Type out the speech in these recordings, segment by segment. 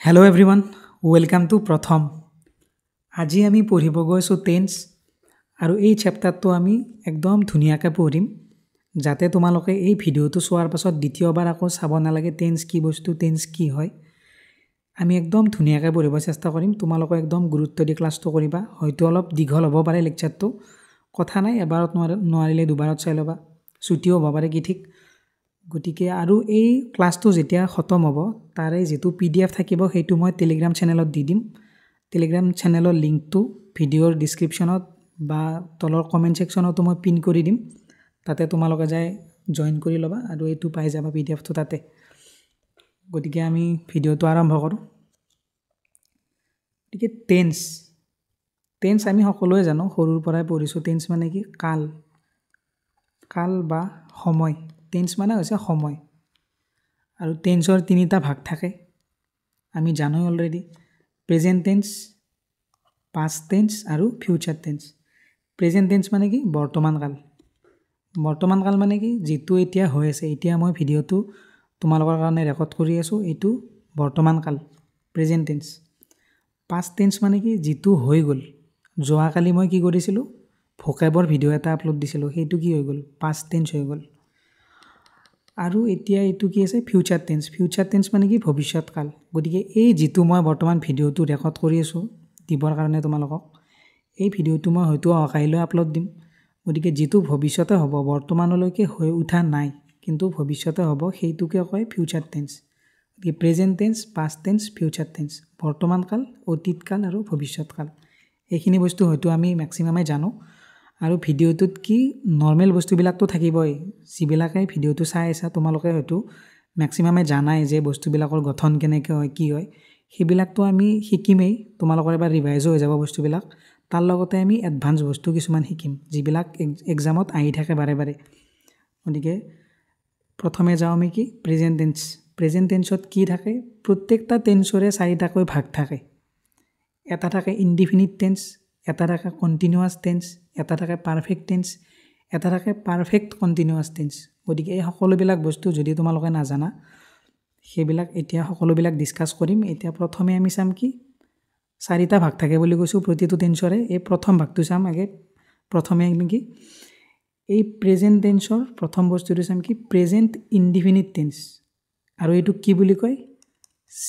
Hello everyone, welcome to Pratham. আজি আমি পঢ়িব গৈছো টেন্স আৰু এই চেপ্টাৰটো আমি একদম ধুনীয়াকৈ পঢ়িম যাতে তোমালোকে এই ভিডিঅ'টো চোৱাৰ পাছত দ্বিতীয়বাৰ আকৌ চাব নালাগে টেন্স কি বস্তু টেন্স কি হয় আমি একদম ধুনীয়াকৈ পঢ়িব চেষ্টা কৰিম তোমালোকে একদম গুৰুত্ব দি ক্লাছটো কৰিবা হয়তো অলপ দীঘল হ'ব পাৰে লেকচাৰটো কথা নাই এবাৰত নোৱাৰিলে দুবাৰত চাই ল'বা ছুটিও হ'ব পাৰে কি ঠিক গতিকে আৰু এই ক্লাছটো যেতিয়া খতম হ'ব তাৰে যেটো PDF থাকিব সেইটো মই টেলিগ্ৰাম চেনেলত দি দিম টেলিগ্ৰাম চেনেলৰ লিংকটো ভিডিঅ'ৰ ডেসক্ৰিপচনত বা তলৰ কমেন্ট সেকশনতো মই পিন কৰি দিম তাতে তোমালোকে যাই জয়েন কৰি ল'বা আৰু এইটো পাই যাবা PDFটো তাতে গতিকে আমি ভিডিঅ'টো আৰম্ভ কৰোঁ গতিকে টেন্স আমি সকলোৱে জানো সৰুৰ পৰাই পঢ়িছো টেন্স মানে কি কাল বা সময় টেন্স মানে হৈছে সময় আৰু টেন্সৰ তিনিটা ভাগ থাকে আমি জানো already present tense past tense আৰু ফিউচাৰ টেন্স প্ৰেজেন্ট টেন্স মানে কি বৰ্তমান কাল মানে কি যেটো এতিয়া হৈ আছে এতিয়া মই ভিডিঅ'টো তোমালোকৰ কাৰণে ৰেকৰ্ড কৰি আছো এইটো বৰ্তমান কাল প্ৰেজেন্ট টেন্স পাষ্ট টেন্স মানে কি যেটো হৈ গ'ল যোৱাকালি মই কি কৰিছিলো ভোকেবৰ ভিডিঅ' এটা আপলোড দিছিলো সেইটো কি হৈ গ'ল পাষ্ট টেন্স হৈ গ'ল আৰু এতিয়া এইটো কি আছে ফিউচাৰ টেন্স মানে কি ভৱিষ্যৎ কাল গতিকে এই যেটো মই বৰ্তমান ভিডিঅ'টো ৰেকৰ্ড কৰি আছো দিবৰ কাৰণে তোমালোকক এই ভিডিঅ'টো মই হয়তো অকাইলৈ আপলোড দিম গতিকে যেটো ভৱিষ্যতে হ'ব বৰ্তমানলৈকে হৈ উঠা নাই কিন্তু ভৱিষ্যতে হ'ব সেইটোকে কয় ফিউচাৰ টেন্স গতিকে present tense past tense future tense বৰ্তমান কাল অতীত কাল আৰু ভৱিষ্যৎ কাল এইখিনি বস্তু হয়তো আমি ম্যাক্সিমামে জানো আৰু ভিডিঅ'টোত কি নৰমাল বস্তুবিলাকটো থাকিবই যিবিলাকে ভিডিঅ'টো চাই আছে তোমালোকে হয়তো ম্যাক্সিমামে জানাই যে বস্তুবিলাকৰ গঠন কেনেকৈ হয় কি হয় সেইবিলাকটো আমি শিকিমেই তোমালোকৰ এবাৰ ৰিভাইজ হৈ যাব বস্তুবিলাক তাৰ লগতে আমি এডভান্স বস্তু কিছুমান শিকিম যিবিলাক এক্সামত আহি থাকে বাৰে গতিকে প্ৰথমে যাওঁ আমি কি প্ৰেজেন্ট টেন্সত কি থাকে প্ৰত্যেকটা টেন্সৰে চাৰিটাকৈ ভাগ থাকে এটা থাকে ইনডিফিনিট টেন্স এটা থাকে কন্টিনিউয়াস টেন্স এটা থাকে পারফেক্ট টেন্স এটা থাকে পারফেক্ট কন্টিনিউয়াস টেন্স গতিকে এই সকলোবিলাক বস্তু যদি তোমালোকে নাজানা সেইবিলাক এতিয়া সকলোবিলাক ডিসকাস কৰিম এতিয়া প্ৰথমে আমি চাম কি চাৰিটা ভাগ থাকে বুলি কৈছো প্ৰতিটো টেন্সৰে এই প্ৰথম ভাগটো চাম আগে প্ৰথমে আমি কি এই প্ৰেজেন্ট টেন্সৰ প্ৰথম বস্তুটো চাম কি প্ৰেজেন্ট ইনডিফিনিট টেন্স আৰু এইটো কি বুলি কয়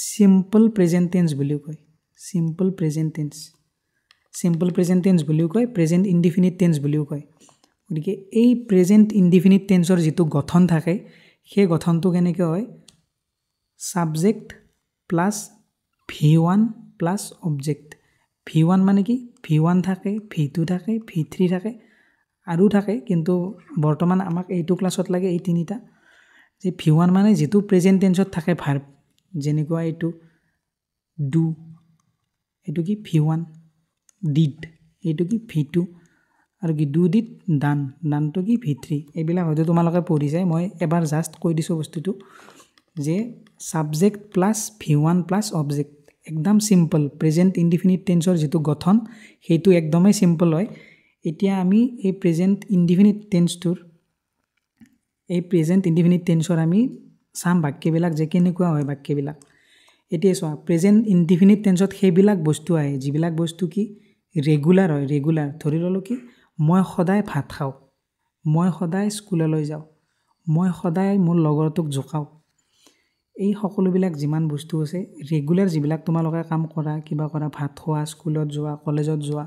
সিম্পল প্ৰেজেন্ট টেন্স বুলি কয় সিম্পল প্ৰেজেন্ট টেন্স বুলিও কয় প্ৰেজেন্ট ইনডিফিনিট টেন্স বুলিও কয় গতিকে এই প্ৰেজেন্ট ইনডিফিনিট টেন্সৰ যেটো গঠন থাকে সেই গঠনটো কেনেকৈ হয় subject plus V1 plus object V1 মানে কি V1 থাকে V2 থাকে V3 থাকে আৰু থাকে কিন্তু বৰ্তমান আমাক এইটো ক্লাছত লাগে এই তিনিটা যে V1 মানে যেটো প্ৰেজেন্ট টেন্সত থাকে ভাৰ্ব যেনেকুৱা এইটো do এইটো কি V1 did এইটো কি V2 আৰু কি do did done to কি V3 এইবিলাক হয়তো তোমালোকে পঢ়িছে মই এবাৰ জাস্ট কৈ দিছো বস্তুটো যে subject plus V1 plus object একদম সিম্পল প্ৰেজেন্ট ইনডিফিনিট টেন্সৰ যেটো গঠন সেইটো একদমই সিম্পল হয় এতিয়া আমি এই প্ৰেজেন্ট ইনডিফিনিট টেন্সৰ আমি সাম বাক্যবিলাক যে কেনেকুৱা হয় বাক্যবিলাক এতিয়া চোৱা প্ৰেজেন্ট ইনডিফিনিট টেন্সত সেইবিলাক বস্তু আহে যিবিলাক বস্তু কি ৰেগুলাৰ হয় ৰেগুলাৰ ধৰি ললো কি মই সদায় ভাত খাওঁ মই সদায় স্কুললৈ যাওঁ মই সদায় মোৰ লগৰটোক জোকাও এই সকলোবিলাক যিমান বস্তু আছে ৰেগুলাৰ যিবিলাক তোমালোকে কাম কৰা কিবা কৰা ভাত খোৱা স্কুলত যোৱা কলেজত যোৱা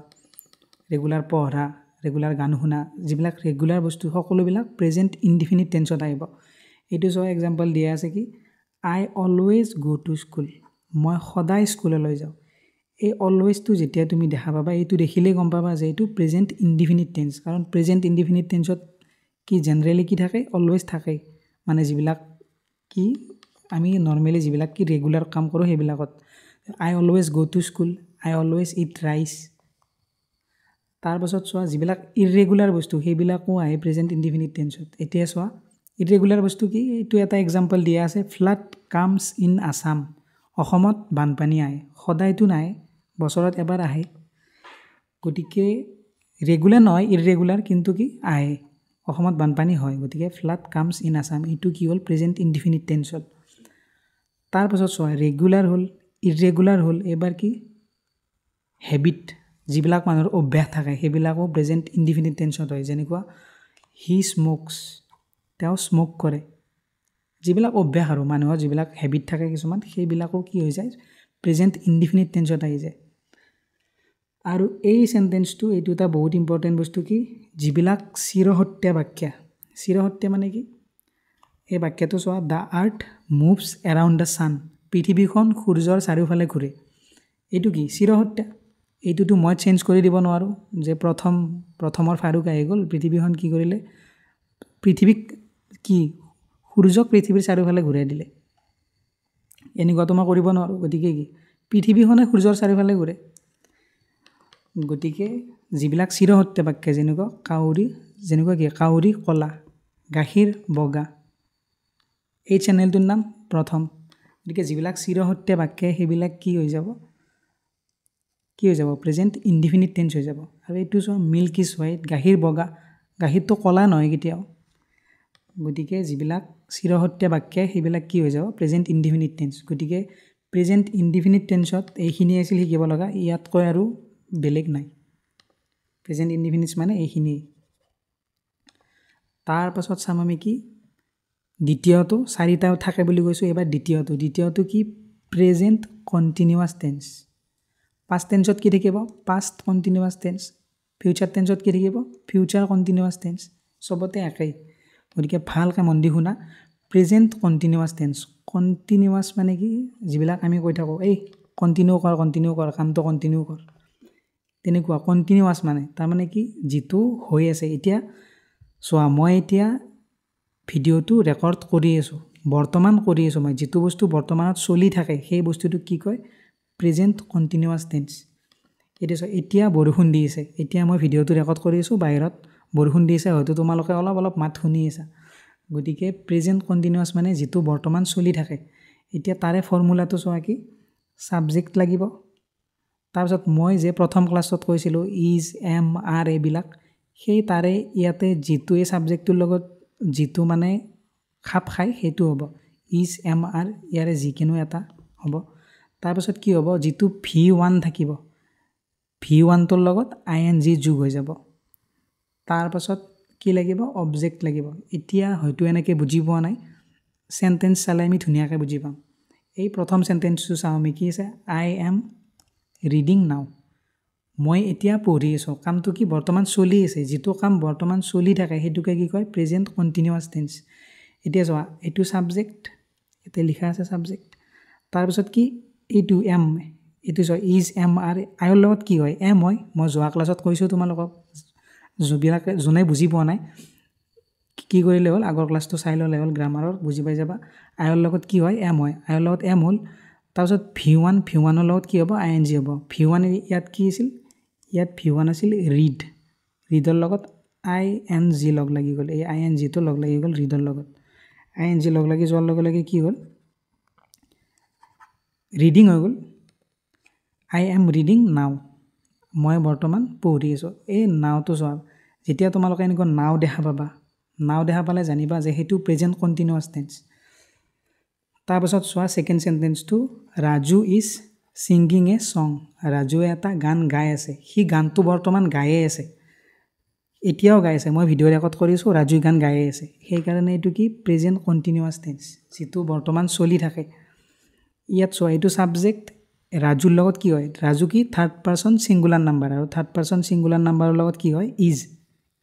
ৰেগুলাৰ পঢ়া ৰেগুলাৰ গান শুনা যিবিলাক ৰেগুলাৰ বস্তু সকলোবিলাক প্ৰেজেন্ট ইনডিফিনিট টেন্সত আহিব এইটো সো এক্সাম্পল দিয়া আছে কি I always go to school মই সদায় স্কুললৈ যাওঁ এই অলৱেজ টু যেতিয়া তুমি দেখা পাবা এইটো দেখিলে গম পাবা যে এইটো প্ৰেজেন্ট ইনডিফিনিট টেন্স কাৰণ প্ৰেজেন্ট ইনডিফিনিট টেন্সত কি জেনাৰেলি কি থাকে অলৱেজ থাকে মানে যিবিলাক কি আমি নৰমালি যিবিলাক কি ৰেগুলাৰ কাম কৰো সেইবিলাকত I always go to school I always eat rice তাৰ পাছত চোৱা যিবিলাক ইৰৰেগুলাৰ বস্তু সেইবিলাকও আহে প্ৰেজেন্ট ইনডিফিনিট টেন্সত এতিয়া চোৱা ইৰৰেগুলাৰ বস্তু কি এইটো এটা এক্সাম্পল দিয়া আছে ফ্লাড কামস ইন আসাম অসমত বানপানী আহে সদায়টো নাই বছৰত এবাৰ আহে গতিকে ৰেগুলাৰ নহয় ইৰৰেগুলাৰ কিন্তু কি আহে অসমত বানপানী হয় গতিকে ফ্লাড কামস ইন আসাম এইটো কি হ'ল প্ৰেজেন্ট ইনডিফিনিট টেন্সত তাৰ পাছত চোৱা ৰেগুলাৰ হ'ল ইৰেগুলাৰ হ'ল এবাৰ কি হেবিট যিবিলাক মানুহৰ অভ্যাস থাকে সেইবিলাকো প্ৰেজেণ্ট ইনডিফিনিট টেন্সত হয় যেনেকুৱা হি স্মোকছ তেওঁ স্মোক কৰে যিবিলাক অভ্যাস আৰু মানুহৰ যিবিলাক হেবিট থাকে কিছুমান সেইবিলাকো কি হৈ যায় প্ৰেজেণ্ট ইনডিফিনিট টেন্সত আহি যায় আৰু এই সেন্টেন্সটো এইটো এটা বহুত ইম্পৰ্টেন্ট বস্তু কি যিবিলাক চিৰসত্য বাক্য চিৰসত্য মানে কি এই বাক্যটো চোৱা the earth moves around the sun পৃথিৱীখন সূৰ্যৰ চাৰিওফালে ঘূৰে এইটো কি চিৰসত্য এইটোতো মই চেঞ্জ কৰি দিব নোৱাৰোঁ যে প্ৰথমৰ ফাৰুক আহি গ'ল পৃথিৱীখন কি কৰিলে পৃথিৱীক কি সূৰ্যক পৃথিৱীৰ চাৰিওফালে ঘূৰাই দিলে এনেকুৱাতো মই কৰিব নোৱাৰোঁ গতিকে কি পৃথিৱীখনে সূৰ্যৰ চাৰিওফালে ঘূৰে গতিকে যিবিলাক চিৰসত্য বাক্য যেনেকুৱা কি কাউৰী কলা গাখীৰ বগা এই চেনেলটোৰ নাম প্ৰথম গতিকে যিবিলাক চিৰসত্য বাক্য সেইবিলাক কি হৈ যাব প্ৰেজেণ্ট ইনডিফিনিট টেন্স হৈ যাব আৰু এইটো চোৱা মিল্ক ইজ হোৱাইট গাখীৰ বগা গাখীৰটো কলা নহয় কেতিয়াও গতিকে যিবিলাক চিৰসত্য বাক্য সেইবিলাক কি হৈ যাব প্ৰেজেণ্ট ইনডিফিনিট টেন্স গতিকে প্ৰেজেণ্ট ইনডিফিনিট টেন্সত এইখিনি আছিল শিকিব লগা ইয়াতকৈ আৰু বেলেগ নাই প্ৰেজেণ্ট ইনডিফিনিট মানে এইখিনি তাৰ পাছত চাম আমি কি দ্বিতীয়টো চাৰিটা থাকে বুলি কৈছোঁ এবাৰ দ্বিতীয়টো কি প্ৰেজেণ্ট কণ্টিনিউৱাছ টেন্স পাষ্ট টেন্সত কি থাকিব পাষ্ট কণ্টিনিউৱাছ টেন্স ফিউচাৰ টেন্সত কি থাকিব ফিউচাৰ কণ্টিনিউৱাছ টেন্স চবতে একেই গতিকে ভালকৈ মন দি শুনা প্ৰেজেণ্ট কণ্টিনিউৱাছ টেন্স কণ্টিনিউৱাছ মানে কি যিবিলাক আমি কৈ থাকোঁ এই কণ্টিনিউ কৰ কামটো কণ্টিনিউ কৰ তেনেকুৱা কণ্টিনিউৱাছ মানে তাৰমানে কি যিটো হৈ আছে এতিয়া চোৱা মই এতিয়া ভিডিঅ'টো ৰেকৰ্ড কৰি আছোঁ বৰ্তমান কৰি আছোঁ মই যিটো বস্তু বৰ্তমানত চলি থাকে সেই বস্তুটো কি কয় প্ৰেজেণ্ট কণ্টিনিউৱাছ টেন্স এতিয়া বৰষুণ দি আছে এতিয়া মই ভিডিঅ'টো ৰেকৰ্ড কৰি আছোঁ বাহিৰত বৰষুণ দি আছে হয়তো তোমালোকে অলপ মাত শুনি আছা গতিকে প্ৰেজেণ্ট কণ্টিনিউৱাছ মানে যিটো বৰ্তমান চলি থাকে এতিয়া তাৰে ফৰ্মুলাটো চোৱা কি ছাবজেক্ট লাগিব তাৰপিছত মই যে প্ৰথম ক্লাছত কৈছিলোঁ ইজ এম আৰ এইবিলাক সেই তাৰে ইয়াতে যিটো এই ছাবজেক্টটোৰ লগত যিটো মানে খাপ খায় সেইটো হ'ব ইজ এম আৰ ইয়াৰে যিকোনো এটা হ'ব তাৰপিছত কি হ'ব যিটো V1 থাকিব V1টোৰ লগত ING যোগ হৈ যাব তাৰপাছত কি লাগিব অবজেক্ট লাগিব এতিয়া হয়তো এনেকৈ বুজি পোৱা নাই চেণ্টেন্স চালে আমি ধুনীয়াকৈ বুজি পাম এই প্ৰথম চেণ্টেন্সটো চাওঁ আমি কি আছে আই এম ৰিডিং নাও মই এতিয়া পঢ়ি আছোঁ কামটো কি বৰ্তমান চলি আছে যিটো কাম বৰ্তমান চলি থাকে সেইটোকে কি কয় প্ৰেজেণ্ট কণ্টিনিউৱাছ টেন্স এতিয়া চোৱা এইটো ছাবজেক্ট ইয়াতে লিখা আছে ছাবজেক্ট তাৰপিছত কি এইটো এম এইটো চোৱা ইজ এম আৰ আইৰ লগত কি হয় এম হয় মই যোৱা ক্লাছত কৈছোঁ তোমালোকক যোনে বুজি পোৱা নাই কি কৰিলে হ'ল আগৰ ক্লাছটো চাই ল'লে হ'ল গ্ৰামাৰৰ বুজি পাই যাবা আইৰ লগত কি হয় এম হয় আইৰ লগত এম হ'ল তাৰপিছত V1ৰ লগত কি হ'ব ING হ'ব V1 ইয়াত কি আছিল ইয়াত V1 আছিল ৰিডৰ লগত ING লগ লাগি গ'ল এই INGটো লগ লাগি গ'ল ৰিডৰ লগত ING লগ লাগি যোৱাৰ লগে লগে কি হ'ল ৰিডিং হৈ গ'ল আই এম ৰিডিং নাও মই বৰ্তমান পঢ়ি আছোঁ এই নাওটো চোৱা যেতিয়া তোমালোকে এনেকুৱা নাও দেখা পালে জানিবা যে সেইটো প্ৰেজেণ্ট কণ্টিনিউৱাছ টেন্স তাৰপাছত চোৱা ছেকেণ্ড চেণ্টেন্সটো Raju is singing a song ৰাজুৱে এটা গান গাই আছে সি গানটো বৰ্তমান গায়ে আছে এতিয়াও গাই আছে মই ভিডিঅ' ৰেকৰ্ড কৰিছোঁ ৰাজুৱে গান গায়ে আছে সেইকাৰণে এইটো কি প্ৰেজেণ্ট কণ্টিনিউৱাছ টেন্স যিটো বৰ্তমান চলি থাকে ইয়াত চোৱা এইটো ছাবজেক্ট ৰাজুৰ লগত কি হয় ৰাজু কি থাৰ্ড পাৰ্চন ছিংগুলাৰ নাম্বাৰ আৰু থাৰ্ড পাৰ্চন ছিংগুলাৰ নাম্বাৰৰ লগত কি হয় ইজ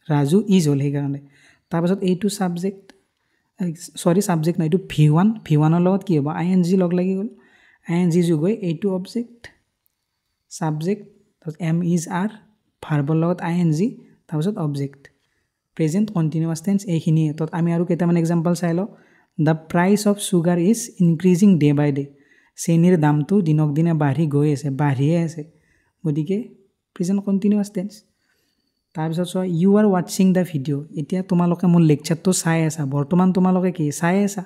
ৰাজু ইজ হ'ল সেইকাৰণে তাৰপাছত এইটো ছাবজেক্ট নহয় এইটো V1ৰ লগত কি হ'ব ING লগ লাগি গ'ল ING যোগ হৈ এইটো object subject am is are ভাৰ্বৰ লগত ING তাৰপিছত অবজেক্ট প্ৰেজেণ্ট কণ্টিনিউৱাছ টেন্স এইখিনিয়ে তো আমি আৰু কেইটামান এক্সাম্পল চাই লওঁ the price of sugar is increasing day by day চেনীৰ দামটো দিনক দিনে বাঢ়িয়ে আছে গতিকে প্ৰেজেণ্ট কণ্টিনিউৱাছ টেন্স তাৰপিছত চোৱা ইউ আৰ ৱাটছিং দ্য ভিডিঅ' এতিয়া তোমালোকে মোৰ লেকচাৰটো চাই আছা বৰ্তমান তোমালোকে কি চাই আছা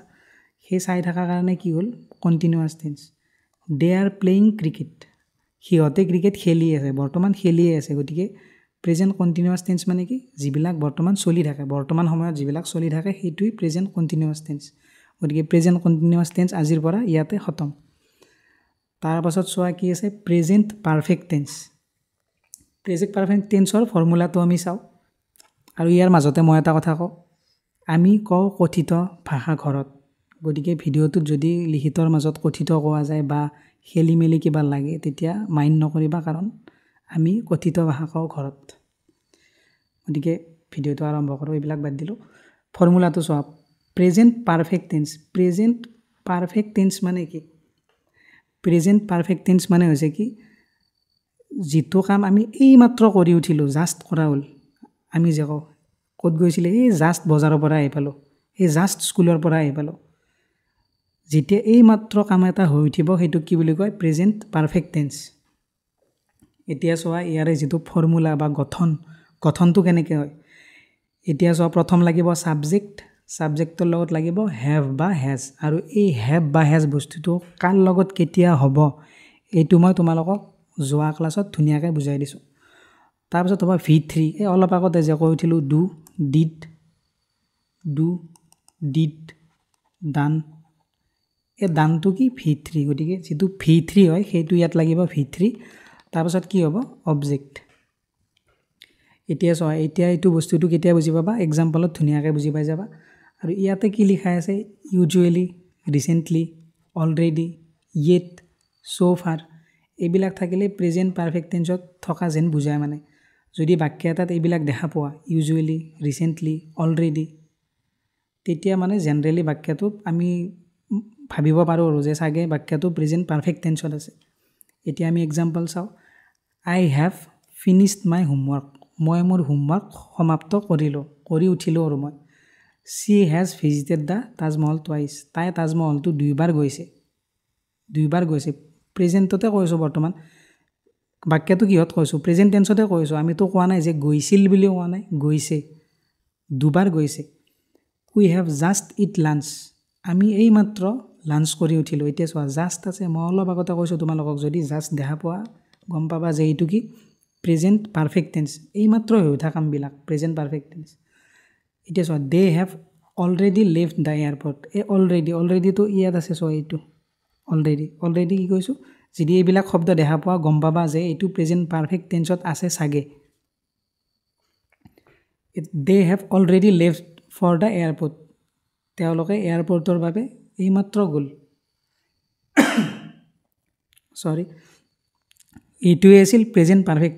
সেই চাই থকাৰ কাৰণে কি হ'ল continuous tense they R playing cricket সিহঁতে ক্ৰিকেট খেলি আছে বৰ্তমান খেলিয়ে আছে গতিকে প্ৰেজেণ্ট কণ্টিনিউৱাছ টেন্স মানে কি যিবিলাক বৰ্তমান চলি থাকে বৰ্তমান সময়ত যিবিলাক চলি থাকে সেইটোৱেই প্ৰেজেণ্ট কণ্টিনিউৱাছ টেন্স গতিকে প্ৰেজেণ্ট কণ্টিনিউৱাছ টেন্স আজিৰ পৰা ইয়াতে খতম তাৰ পাছত চোৱা কি আছে present perfect tense present perfect টেন্সৰ ফৰ্মুলাটো আমি চাওঁ আৰু ইয়াৰ মাজতে মই এটা কথা কওঁ আমি কওঁ কথিত ভাষা ঘৰত গতিকে ভিডিঅ'টোত যদি লিখিতৰ মাজত কথিত কোৱা যায় বা খেলি মেলি কিবা লাগে তেতিয়া মাইণ্ড নকৰিবা কাৰণ আমি কথিত ভাষা কওঁ ঘৰত গতিকে ভিডিঅ'টো আৰম্ভ কৰোঁ এইবিলাক বাদ দিলোঁ ফৰ্মুলাটো চোৱা প্ৰেজেণ্ট পাৰফেক্ট টেন্স মানে কি প্ৰেজেণ্ট পাৰফেক্ট টেন্স মানে হৈছে কি যিটো কাম আমি এইমাত্ৰ কৰি উঠিলোঁ জাষ্ট কৰা হ'ল আমি যে কওঁ ক'ত গৈছিলে এই জাষ্ট বজাৰৰ পৰা আহি পালোঁ এই জাষ্ট স্কুলৰ পৰা আহি পালোঁ যেতিয়া এইমাত্ৰ কাম এটা হৈ উঠিব সেইটোক কি বুলি কয় প্ৰেজেণ্ট পাৰফেক্ট টেন্স এতিয়া চোৱা ইয়াৰে যিটো ফৰ্মুলা বা গঠনটো কেনেকৈ হয় এতিয়া চোৱা প্ৰথম লাগিব ছাবজেক্টৰ লগত লাগিব হেভ বা হেজ আৰু এই হেভ বা হেজ বস্তুটো কাৰ লগত কেতিয়া হ'ব এইটো মই তোমালোকক যোৱা ক্লাছত ধুনীয়াকৈ বুজাই দিছোঁ তাৰপিছত হ'ব V3 এই অলপ আগতে যে কৈ উঠিলোঁ ডু ডিড ডান এই ডানটো কি V3 গতিকে যিটো V3 হয় সেইটো ইয়াত লাগিব V3 তাৰপিছত কি হ'ব অবজেক্ট এতিয়া চোৱা এতিয়া এইটো বস্তুটো কেতিয়া বুজি পাবা এক্সাম্পলত ধুনীয়াকৈ বুজি পাই যাবা আৰু ইয়াতে কি লিখা আছে ইউজুৱেলি ৰিচেণ্টলি অলৰেডি য়েট ছ' ফাৰ এইবিলাক থাকিলে প্ৰেজেণ্ট পাৰফেক্ট টেন্সত থকা যেন বুজায় মানে যদি বাক্য এটাত এইবিলাক দেখা পোৱা ইউজুৱেলি ৰিচেণ্টলি অলৰেডি তেতিয়া মানে জেনেৰেলি বাক্যটো আমি ভাবিব পাৰোঁ আৰু যে চাগে বাক্যটো প্ৰেজেণ্ট পাৰফেক্ট টেন্সত আছে এতিয়া আমি এক্সাম্পল চাওঁ আই হেভ ফিনিছড মাই হোমৱৰ্ক মই মোৰ হোমৱৰ্ক সমাপ্ত কৰি উঠিলোঁ আৰু মই C has visited the Taj Mahal twice তাই তাজমহলটো দুইবাৰ গৈছে প্ৰেজেণ্টতে কৈছোঁ বৰ্তমান বাক্যটো কিহত কৈছোঁ প্ৰেজেণ্ট টেন্সতে কৈছোঁ আমিতো কোৱা নাই যে গৈছিল বুলিও কোৱা নাই গৈছে দুবাৰ গৈছে উই হেভ জাষ্ট ইট লাঞ্চ আমি এইমাত্ৰ লাঞ্চ কৰি উঠিলোঁ এতিয়া চোৱা জাষ্ট আছে মই অলপ আগতে কৈছোঁ তোমালোকক যদি জাষ্ট দেখা পোৱা গম পাবা যে এইটো কি প্ৰেজেণ্ট পাৰফেক্ট টেন্স এইমাত্ৰ হৈ উঠা কামবিলাক প্ৰেজেণ্ট পাৰফেক্ট টেন্স এতিয়া চোৱা দে have already left the airport এই অলৰেডিটো ইয়াত আছে চোৱা এইটো অলৰেডি কি কৈছোঁ যদি এইবিলাক শব্দ দেখা পোৱা গম পাবা যে এইটো প্ৰেজেণ্ট পাৰফেক্ট টেন্সত আছে চাগে they have already left for the airport তেওঁলোকে এয়াৰপৰ্টৰ বাবে এইমাত্ৰ গ'ল এইটোৱে আছিল প্ৰেজেণ্ট পাৰফেক্ট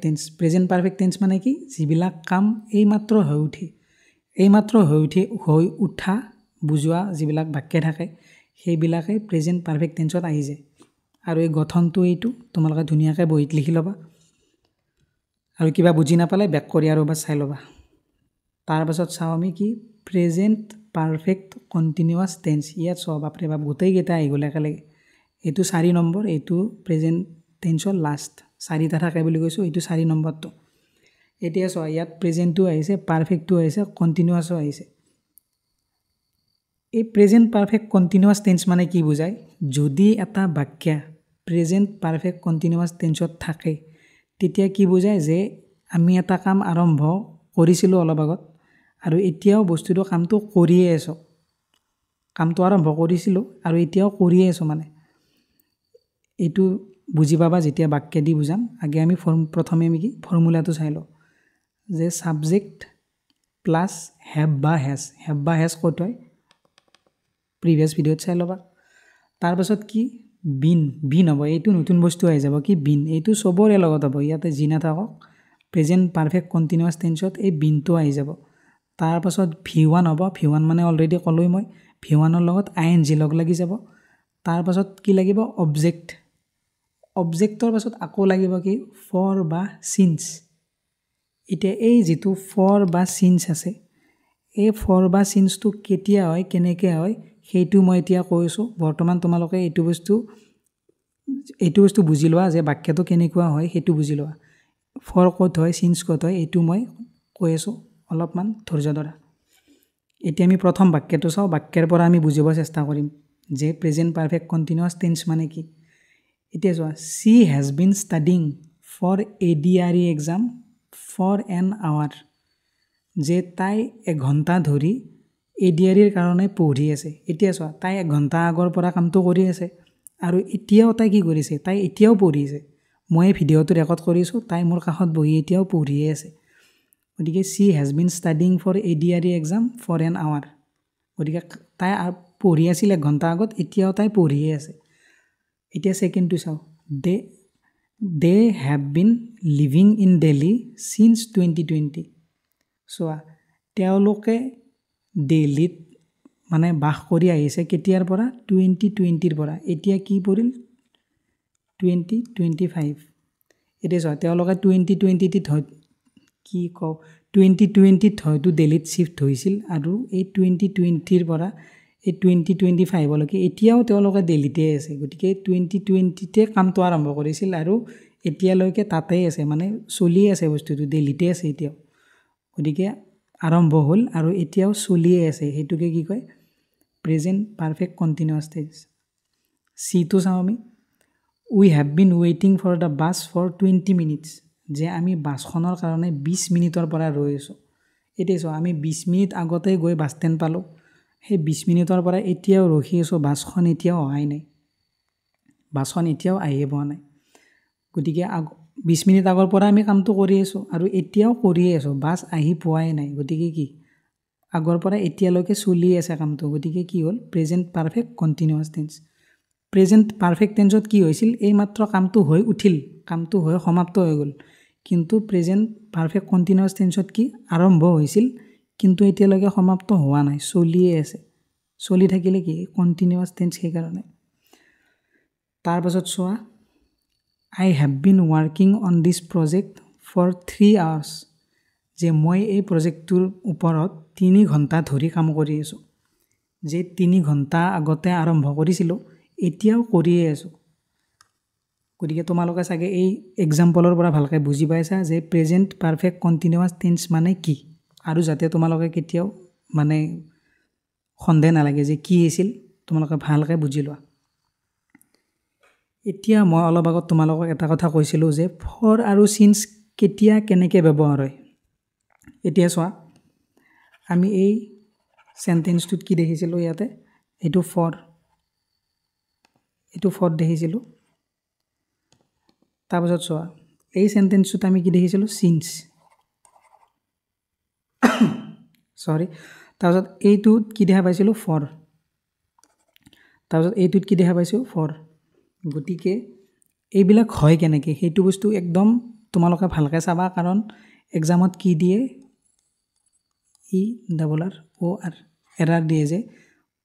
টেন্স মানে কি যিবিলাক কাম এইমাত্ৰ হৈ উঠা বুজোৱা যিবিলাক বাক্য থাকে সেইবিলাকে প্ৰেজেণ্ট পাৰফেক্ট টেন্সত আহি যায় আৰু এই গঠনটো এইটো তোমালোকে ধুনীয়াকৈ বহীত লিখি ল'বা আৰু কিবা বুজি নাপালে বেক কৰি আৰু এবাৰ চাই ল'বা তাৰপাছত চাওঁ আমি কি প্ৰেজেণ্ট পাৰফেক্ট কণ্টিনিউৱাছ টেন্স ইয়াত চোৱা বাপৰে বাপ গোটেইকেইটা আহি গ'ল একেলগে এইটো 4 নম্বৰ এইটো প্ৰেজেণ্ট টেন্সৰ লাষ্ট 4টা থাকে বুলি কৈছোঁ এইটো 4 নম্বৰটো এতিয়া চোৱা ইয়াত প্ৰেজেণ্টটো আহিছে পাৰফেক্টটো আহিছে কণ্টিনিউৱাছো আহিছে এই প্ৰেজেণ্ট পাৰফেক্ট কণ্টিনিউৱাছ টেন্স মানে কি বুজায় যদি এটা বাক্য প্ৰেজেণ্ট পাৰফেক্ট কণ্টিনিউৱাছ টেন্সত থাকে তেতিয়া কি বুজায় যে আমি এটা কাম আৰম্ভ কৰিছিলোঁ অলপ আগত আৰু এতিয়াও কামটো কৰিয়ে আছোঁ কামটো আৰম্ভ কৰিছিলোঁ আৰু এতিয়াও কৰিয়ে আছোঁ মানে এইটো বুজি পাবা যেতিয়া বাক্যেদি বুজাম আগে আমি প্ৰথমে আমি কি ফৰ্মুলাটো চাই লওঁ যে ছাবজেক্ট প্লাছ হেভ বা হেজ ক'ত হয় প্ৰিভিয়াছ ভিডিঅ'ত চাই ল'বা তাৰপাছত কি বিন হ'ব এইটো নতুন বস্তু আহি যাব কি বিন এইটো চবৰে লগত হ'ব ইয়াতে যি নাথাকক প্ৰেজেণ্ট পাৰফেক্ট কণ্টিনিউৱাছ টেন্সত এই বিনটো আহি যাব তাৰপাছত V1 হ'ব V1 মানে অলৰেডি ক'লোৱেই মই V1ৰ লগত ING লগ লাগি যাব তাৰপাছত কি লাগিব অবজেক্টৰ পাছত আকৌ লাগিব কি ফৰ বা চিন্স এতিয়া এই যিটো ফৰ বা চিন্স আছে এই ফৰ বা চিন্সটো কেতিয়া হয় কেনেকৈ হয় সেইটো মই এতিয়া কৈছোঁ বৰ্তমান তোমালোকে এইটো বস্তু বুজি লোৱা যে বাক্যটো কেনেকুৱা হয় সেইটো বুজি লোৱা ফৰ ক'ত হয় চিন্স ক'ত হয় এইটো মই কৈ আছোঁ অলপমান ধৈৰ্য ধৰা এতিয়া আমি প্ৰথম বাক্যটো চাওঁ বাক্যৰ পৰা আমি বুজিব চেষ্টা কৰিম যে প্ৰেজেণ্ট পাৰফেক্ট কণ্টিনিউৱাছ টেন্স মানে কি এতিয়া চোৱা she has been studying for ADRE exam for an hour যে তাই 1 ঘণ্টা ধৰি ADREৰ কাৰণে পঢ়ি আছে এতিয়া চোৱা তাই 1 ঘণ্টা আগৰ পৰা কামটো কৰি আছে আৰু এতিয়াও তাই কি কৰিছে তাই এতিয়াও পঢ়িছে মই ভিডিঅ'টো ৰেকৰ্ড কৰিছোঁ তাই মোৰ কাষত বহি এতিয়াও পঢ়িয়ে আছে গতিকে she has been studying for ADRE exam for an hour গতিকে তাই পঢ়ি আছিল 1 ঘণ্টা আগত এতিয়াও তাই পঢ়িয়ে আছে এতিয়া সেকেন্ডটো চাও they have been living in Delhi since 2020 চোৱা তেওঁলোকে দিল্লীত মানে বাস কৰি আহিছে কেতিয়াৰ পৰা 2020 ৰ পৰা এতিয়া কি পৰিল 2025 এতিয়া চোৱা তেওঁলোকে 2020 ত কি কও 2020 ত হয়তো দিল্লীত শিফট হৈছিল আৰু এই 2020 ৰ পৰা এই 2025 লৈকে এতিয়াও তেওঁলোকে দিল্লীতে আছে গতিকে 2020 তে কামটো আৰম্ভ কৰিছিল আৰু এতিয়ালৈকে তাতেই আছে মানে চলি আছে বস্তুটো দিল্লীতে আছে এতিয়াও গতিকে আৰম্ভ হ'ল আৰু এতিয়াও চলিয়ে আছে হেতুকে কি কয় প্ৰেজেন্ট পাৰফেক্ট কন্টিনিউয়াস টেন্স সি তো চাও আমি we have been waiting for the bus for 20 minutes যে আমি বাছখনৰ কাৰণে 20 মিনিটৰ পৰা ৰৈ আছো এতিয়া চোৱা আমি 20 মিনিট আগতে গৈ বাছ ষ্টেণ্ড পালো সেই 20 মিনিটৰ পৰা এতিয়াও ৰখি আছো বাছখন এতিয়াও অহাই নাই বাছখন এতিয়াও আহিয়ে পোৱা নাই গতিকে 20 মিনিট আগৰ পৰা আমি কামটো কৰি আছো আৰু এতিয়াও কৰি আছো বাছ আহি পোৱাই নাই গতিকে কি আগৰ পৰা এতিয়ালৈকে চলি আছে কামটো গতিকে কি হ'ল present perfect continuous tense present perfect টেন্সত কি হৈছিল এই মাত্ৰ কামটো হৈ উঠিল কামটো হৈ সমাপ্ত হৈ গ'ল কিন্তু প্ৰেজেন্ট পাৰফেক্ট কন্টিনিউয়াস টেন্সত কি আৰম্ভ হৈছিল কিন্তু এতিয়ালৈকে সমাপ্ত হোৱা নাই চলিয়ে আছে চলি থাকিলে কি কন্টিনিউয়াস টেন্স সেই কাৰণে তাৰ পাছত চোৱা I have been working on this project for 3 hours যে মই এই প্ৰজেক্টটোৰ ওপৰত 3 ঘণ্টা ধৰি কাম কৰি আছো যে 3 ঘণ্টা আগতে আৰম্ভ কৰিছিলো এতিয়াও কৰিয়ে আছো গতিকে তোমালোকে চাগে এই এক্সাম্পলৰ পৰা ভালকৈ বুজি পাইছা যে প্ৰেজেন্ট পাৰফেক্ট কন্টিনিউয়াস টেন্স মানে কি আৰু যাতে তোমালোকে কেতিয়াও মানে সন্দেহ নালাগে যে কি আছিল তোমালোকে ভালকৈ বুজি লোৱা এতিয়া মই অলপ আগত তোমালোকক এটা কথা কৈছিলো যে ফৰ আৰু সিন্স কেতিয়া কেনেকৈ ব্যৱহাৰ হয় এতিয়া চোৱা আমি এই সেন্টেন্সটোত কি দেখিছিলো ইয়াতে এটো ফৰ দেখিছিলো তাৰ পাছত চোৱা এই সেন্টেন্সটোত আমি কি দেখিছিলো সিন্স সৰি তাৰ পাছত এইটোত কি দেখা পাইছিলো ফৰ তাৰ পাছত এইটোত কি দেখা পাইছো ফৰ গতিকে এইবিলাক হয় কেনেকৈ সেইটো বস্তু একদম তোমালোকে ভালকৈ চাবা কাৰণ এক্সামত কি দিয়ে ERR এৰাৰ দিয়ে যে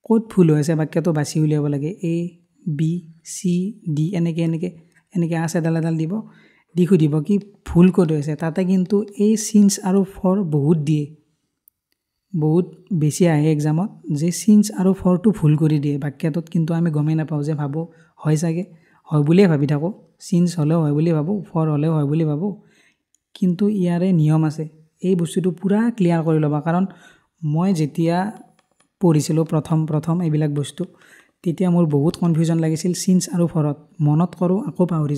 ক'ত ভুল হৈছে বাক্যটো বাছি উলিয়াব লাগে A B C D এনেকৈ আছে এডাল দিব দি সুধিব কি ভুল ক'ত হৈছে তাতে কিন্তু এই সিন্স আৰু ফৰ বহুত দিয়ে বহুত বেছি আহে এক্সামত যে সিন্স আৰু ফৰটো ভুল কৰি দিয়ে বাক্যটোত কিন্তু আমি গমেই নাপাওঁ যে ভাবো হয় চাগে হয় বুলিয়ে ভাবি থাকো সিন্স হলেও হয় বুলি ভাবো ফৰ হলেও হয় বুলি ভাবো কিন্তু ইয়াৰে নিয়ম আছে এই বস্তুটো পুৰা ক্লিয়াৰ কৰি ল'বা কাৰণ মই যেতিয়া পঢ়িছিলো প্ৰথম এইবিলাক বস্তু তেতিয়া মোৰ বহুত কনফিউজন লাগিছিল সিন্স আৰু ফৰত মনত কৰো আকৌ পাহৰি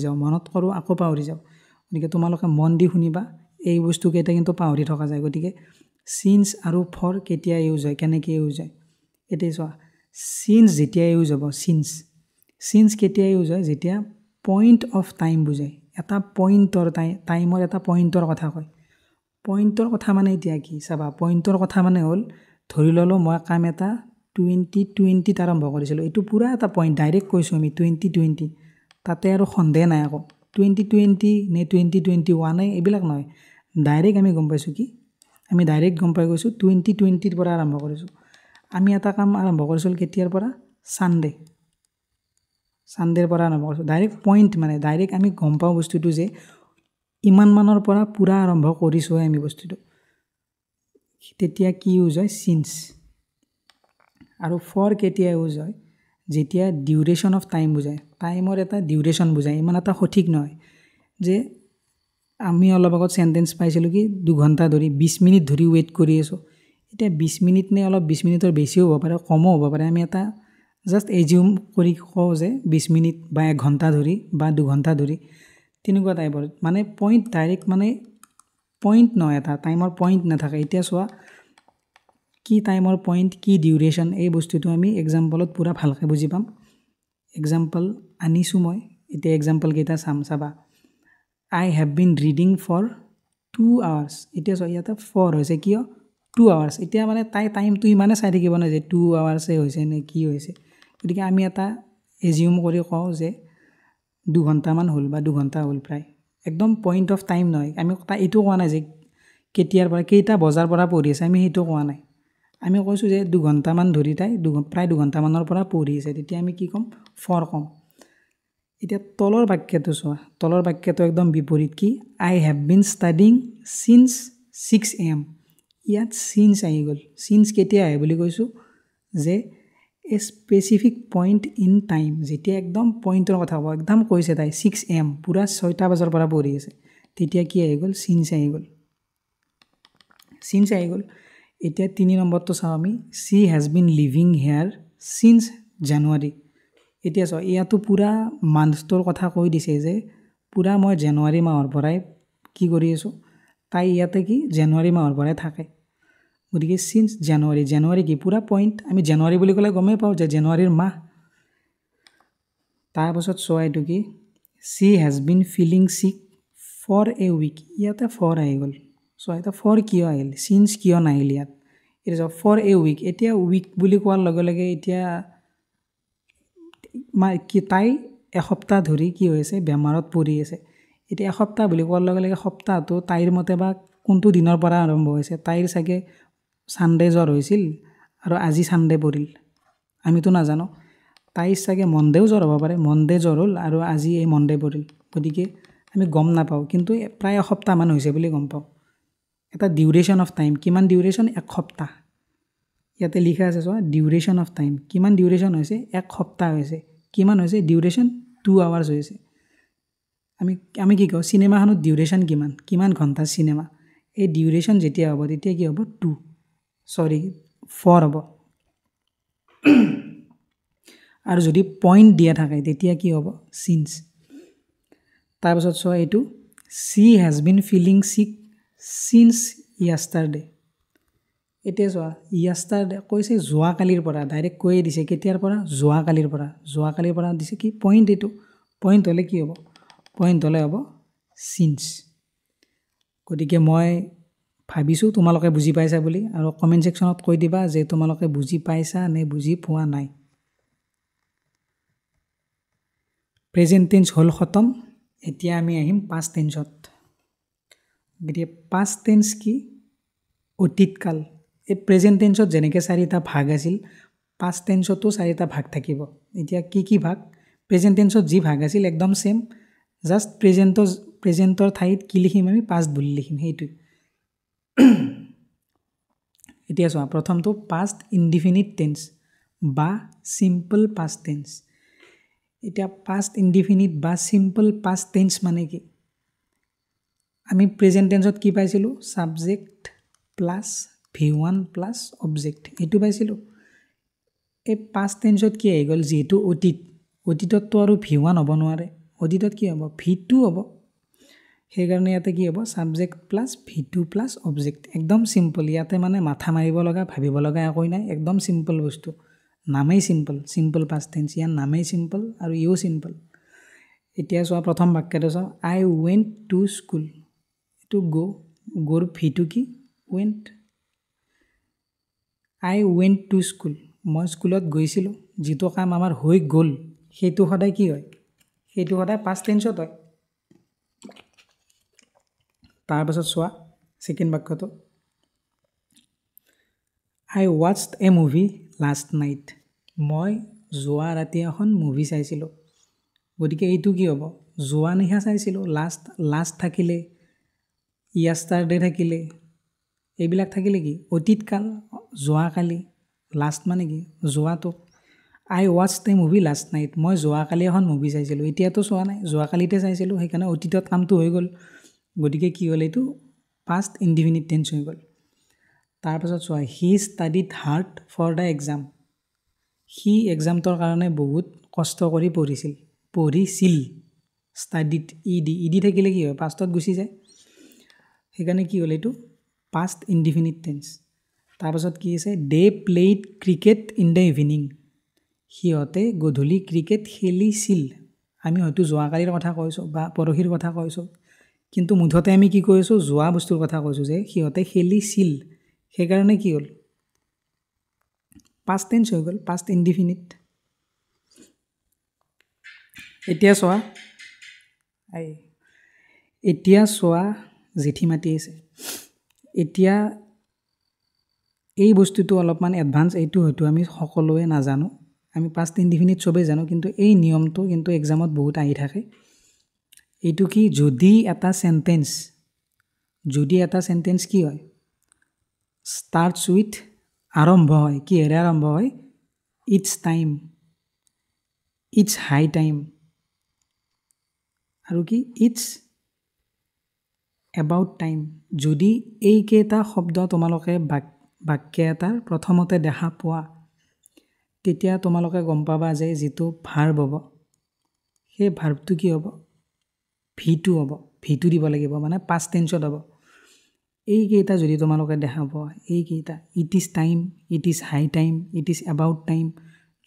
যাওঁ গতিকে তোমালোকে মন দি শুনিবা এই বস্তু কেইটা কিন্তু পাহৰি থকা যায় গতিকে সিন্স আৰু ফৰ কেতিয়া ইউজ হয় কেনেকৈ ইউজ হয় এতিয়া চোৱা সিন্স যেতিয়া ইউজ হ'ব সিন্স কেতিয়া ইউজ হয় যেতিয়া পইণ্ট অফ টাইম বুজায় এটা পইণ্টৰ টাইমৰ এটা পইণ্টৰ কথা কয় পইণ্টৰ কথা মানে এতিয়া কি চাবা পইণ্টৰ কথা মানে হ'ল ধৰি ললো মই কাম এটা 2020 আৰম্ভ কৰিছিলো এইটো পুৰা এটা পইণ্ট ডাইৰেক্ট কৈছো আমি 2020 তাতে আৰু সন্দেহ নাই আকৌ 2020 নে 2021 এইবিলাক নহয় ডাইৰেক্ট আমি গম পাইছো কি আমি ডাইৰেক্ট গম পাই গৈছো 2020 ৰ পৰা আৰম্ভ কৰিছো আমি এটা কাম আৰম্ভ কৰিছিল কেতিয়াৰ পৰা সানডেৰ পৰা আৰম্ভ কৰিছো ডাইৰেক্ট পইণ্ট মানে ডাইৰেক্ট আমি গম পাওঁ বস্তুটো যে ইমান মানৰ পৰা পুৰা আৰম্ভ কৰিছো আমি বস্তুটো তেতিয়া কি ইউজ হয় সিন্স আৰু ফৰ কেতিয়া ইউজ হয় যেতিয়া ডিউৰেশ্যন অফ টাইম বুজায় টাইমৰ এটা ডিউৰেশ্যন বুজায় ইমান এটা সঠিক নহয় যে আমি অলপ আগত সেন্টেন্স পাইছিলো কি 2 ঘণ্টা ধৰি 20 মিনিট ধৰি ওয়েট কৰি আছো এটা 20 মিনিট নে অলপ 20 মিনিটৰ বেছিও হ'ব পাৰে কমও হ'ব পাৰে আমি এটা জাস্ট এজিউম কৰি কওঁ যে 20 মিনিট বা 1 ঘণ্টা ধৰি বা 2 ঘণ্টা ধৰি তেনেকুৱা টাইপৰ মানে পইণ্ট ডাইৰেক্ট মানে পইণ্ট নহয় এটা টাইমৰ পইণ্ট নাথাকে এতিয়া চোৱা কি টাইমৰ পইণ্ট কি ডিউৰেশ্যন এই বস্তুটো আমি এক্সাম্পলত পুৰা ভালকৈ বুজি পাম এক্সাম্পল আনিছোঁ মই এতিয়া এক্সাম্পল কেইটা চাবা I have been reading for 2 hours এতিয়া চোৱা ইয়াতে 4 হৈছে কিয় 2 hours এতিয়া মানে তাই টাইমটো ইমানে চাই থাকিব না যে 2 hours হৈছে নে কি হৈছে গতিকে আমি এটা এজিউম কৰি কওঁ যে 2 ঘণ্টামান হ'ল বা 2 ঘণ্টা হ'ল প্ৰায় একদম পইণ্ট অফ টাইম নহয় আমি এইটো কোৱা নাই যে কেতিয়াৰ পৰা কেইটা বজাৰ পৰা পঢ়ি আছে আমি সেইটো কোৱা নাই আমি কৈছোঁ যে 2 ঘণ্টামান ধৰি তাই প্ৰায় 2 ঘণ্টামানৰ পৰা পঢ়ি আছে তেতিয়া আমি কি ক'ম 4 ক'ম এতিয়া তলৰ বাক্যটো চোৱা তলৰ বাক্যটো একদম বিপৰীত কি I have been studying since 6 AM ইয়াত সিন্স আহি গ'ল সিন্স কেতিয়া আহে বুলি কৈছোঁ যে a specific point in time যেতিয়া একদম পইণ্টৰ কথা ক'ব একদম কৈছে তাই 6 AM পূৰা 6টা বজাৰ পৰা পঢ়ি আছে তেতিয়া কি আহি গ'ল সিন্স আহি গ'ল এতিয়া 3 নম্বৰটো চাওঁ আমি she has been living here since January এতিয়া চাওঁ ইয়াতো পূৰা মান্থটোৰ কথা কৈ দিছে যে পূৰা মই জানুৱাৰী মাহৰ পৰাই কি কৰি আছোঁ তাই ইয়াতে কি জানুৱাৰী মাহৰ পৰাই থাকে গতিকে সিন্স জানুৱাৰী কি পূৰা পইণ্ট আমি জানুৱাৰী বুলি ক'লে গমেই পাওঁ যে জানুৱাৰীৰ মাহ তাৰপাছত চোৱা এইটো কি চি হেজ বিন ফিলিং চিক ফৰ এ উইক ইয়াতে ফৰ আহি গ'ল চোৱা এতিয়া ফৰ কিয় আহিল সিন্স কিয় নাহিল ইয়াত এতিয়া চাওক ফৰ এ উইক এতিয়া উইক বুলি কোৱাৰ লগে লগে এতিয়া কি তাই এসপ্তাহ ধৰি কি হৈছে বেমাৰত পৰি আছে এতিয়া এসপ্তাহ বুলি কোৱাৰ লগে লগে সপ্তাহটো তাইৰ মতে বা কোনটো দিনৰ পৰা আৰম্ভ হৈছে তাইৰ চাগে ছানডে জ্বৰ হৈছিল আৰু আজি ছানডে পৰিল আমিতো নাজানো তাইৰ চাগে মনডেও জ্বৰ হ'ব পাৰে মনডে জ্বৰ হ'ল আৰু আজি এই মনডে পৰিল গতিকে আমি গম নাপাওঁ কিন্তু প্ৰায় এসপ্তাহমান হৈছে বুলি গম পাওঁ এটা ডিউৰেশ্যন অফ টাইম কিমান ডিউৰেশ্যন 1 সপ্তাহ ইয়াতে লিখা আছে চোৱা ডিউৰেশ্যন অফ টাইম কিমান ডিউৰেশ্যন হৈছে 1 সপ্তাহ হৈছে কিমান হৈছে ডিউৰেশ্যন 2 hours হৈছে আমি কি কওঁ চিনেমাখনত ডিউৰেশ্যন কিমান ঘণ্টা চিনেমা এই ডিউৰেশ্যন যেতিয়া হ'ব তেতিয়া কি হ'ব 4 হ'ব আৰু যদি পইণ্ট দিয়া থাকে তেতিয়া কি হ'ব সিন্স তাৰপিছত চোৱা এইটো চি হেজ বিন ফিলিং চিক সিন্স য়াষ্টাৰডে এতিয়া চোৱা য়াষ্টাৰডে কৈছে যোৱাকালিৰ পৰা ডাইৰেক্ট কৈয়ে দিছে কেতিয়াৰ পৰা যোৱাকালিৰ পৰা দিছে কি পইণ্ট এইটো পইণ্ট হ'লে কি হ'ব পইণ্ট হ'লে হ'ব সিন্স গতিকে মই ভাবিছোঁ তোমালোকে বুজি পাইছা বুলি আৰু কমেণ্ট ছেকশ্যনত কৈ দিবা যে তোমালোকে বুজি পাইছা নে বুজি পোৱা নাই প্ৰেজেণ্ট টেন্স হ'ল খতম এতিয়া আমি আহিম পাষ্ট টেন্সত গতিকে পাষ্ট টেন্স কি অতীতকাল এই প্ৰেজেণ্ট টেন্সত যেনেকৈ 4টা ভাগ আছিল পাষ্ট টেন্সতো 4টা ভাগ থাকিব এতিয়া কি ভাগ প্ৰেজেণ্ট টেন্সত যি ভাগ আছিল একদম সেম জাষ্ট প্ৰেজেণ্টৰ ঠাইত কি লিখিম আমি পাষ্ট বুলি লিখিম সেইটোৱে এতিয়া চোৱা প্ৰথমটো পাষ্ট ইনডিফিনিট টেন্স বা চিম্পল পাষ্ট টেন্স এতিয়া পাষ্ট ইনডিফিনিট বা চিম্পল পাষ্ট টেন্স মানে কি আমি প্ৰেজেণ্ট টেন্সত কি পাইছিলোঁ subject plus V1 plus object এইটো পাইছিলোঁ এই পাষ্ট টেন্সত কি আহি গ'ল যিহেতু অতীতততো আৰু V1 হ'ব নোৱাৰে অতীতত কি হ'ব V2 হ'ব সেইকাৰণে ইয়াতে কি হ'ব subject plus V2 plus object একদম চিম্পল ইয়াতে মানে মাথা মাৰিব লগা ভাবিব লগা একোৱেই নাই একদম চিম্পল বস্তু নামেই চিম্পল পাষ্ট টেন্স ইয়াৰ নামেই চিম্পল আৰু ইও চিম্পল এতিয়া চোৱা প্ৰথম বাক্যটো চাওঁ আই ৱেণ্ট টু স্কুল এইটো গ'ৰ V2 কি went I went to school মই স্কুলত গৈছিলোঁ যিটো কাম আমাৰ হৈ গ'ল সেইটো সদায় কি হয় সেইটো সদায় পাষ্ট টেন্সত হয় তাৰপাছত চোৱা ছেকেণ্ড বাক্যটো I watched a movie last night মই যোৱা ৰাতি এখন মুভি চাইছিলোঁ গতিকে এইটো কি হ'ব যোৱা নিশা চাইছিলোঁ লাষ্ট থাকিলে য়াষ্টাৰডে থাকিলে এইবিলাক থাকিলে কি অতীতকাল যোৱাকালি লাষ্ট মানে কি যোৱাটো আই watched a movie last night মই যোৱাকালি এখন মুভি চাইছিলোঁ এতিয়াতো চোৱা নাই যোৱাকালিতে চাইছিলোঁ সেইকাৰণে অতীতত কামটো হৈ গ'ল গতিকে কি হ'ল এইটো পাষ্ট ইনডিফিনিট টেন্স হৈ গ'ল তাৰপাছত চোৱা he studied hard for the exam সি এক্সামটোৰ কাৰণে বহুত কষ্ট কৰি পঢ়িছিল ষ্টাডিড ইডি থাকিলে কি হয় পাষ্টত গুচি যায় সেইকাৰণে কি হ'ল এইটো পাষ্ট ইনডিফিনিট টেন্স তাৰপাছত কি আছে they played cricket in the evening সিহঁতে গধূলি ক্ৰিকেট খেলিছিল আমি হয়তো যোৱাকালিৰ কথা কৈছোঁ বা পৰহিৰ কথা কৈছোঁ, কিন্তু মুঠতে আমি কি কৈছোঁ, যোৱা বস্তুৰ কথা কৈছোঁ যে সিহঁতে খেলিছিল, সেইকাৰণে কি হ'ল, পাষ্ট টেন্স হৈ গ'ল, পাষ্ট ইনডিফিনিট। এতিয়া চোৱা জেঠী মাতি আছে। এতিয়া এই বস্তুটো অলপমান এডভান্স, এইটো হয়তো আমি সকলোৱে নাজানো, আমি পাষ্ট ইনডিফিনিট চবেই জানো, কিন্তু এই নিয়মটো কিন্তু এক্সামত বহুত আহি থাকে। এইটো কি, যদি এটা চেণ্টেন্স কি হয়, ষ্টাৰ্টছ উইথ, আৰম্ভ হয়, কিহেৰে আৰম্ভ হয়, it's time, it's high time, আৰু কি ইটছ এবাউট টাইম। যদি এইকেইটা শব্দ তোমালোকে বাক্য এটাৰ প্ৰথমতে দেখা পোৱা, তেতিয়া তোমালোকে গম পাবা যে যিটো ভাৰ্ব হ'ব, সেই ভাৰ্বটো কি হ'ব, ভিটো হ'ব, ভিটো দিব লাগিব, মানে পাষ্ট টেন্সত হ'ব। এইকেইটা যদি তোমালোকে দেখা পোৱা, এইকেইটা it is time, it is high time, it is about time,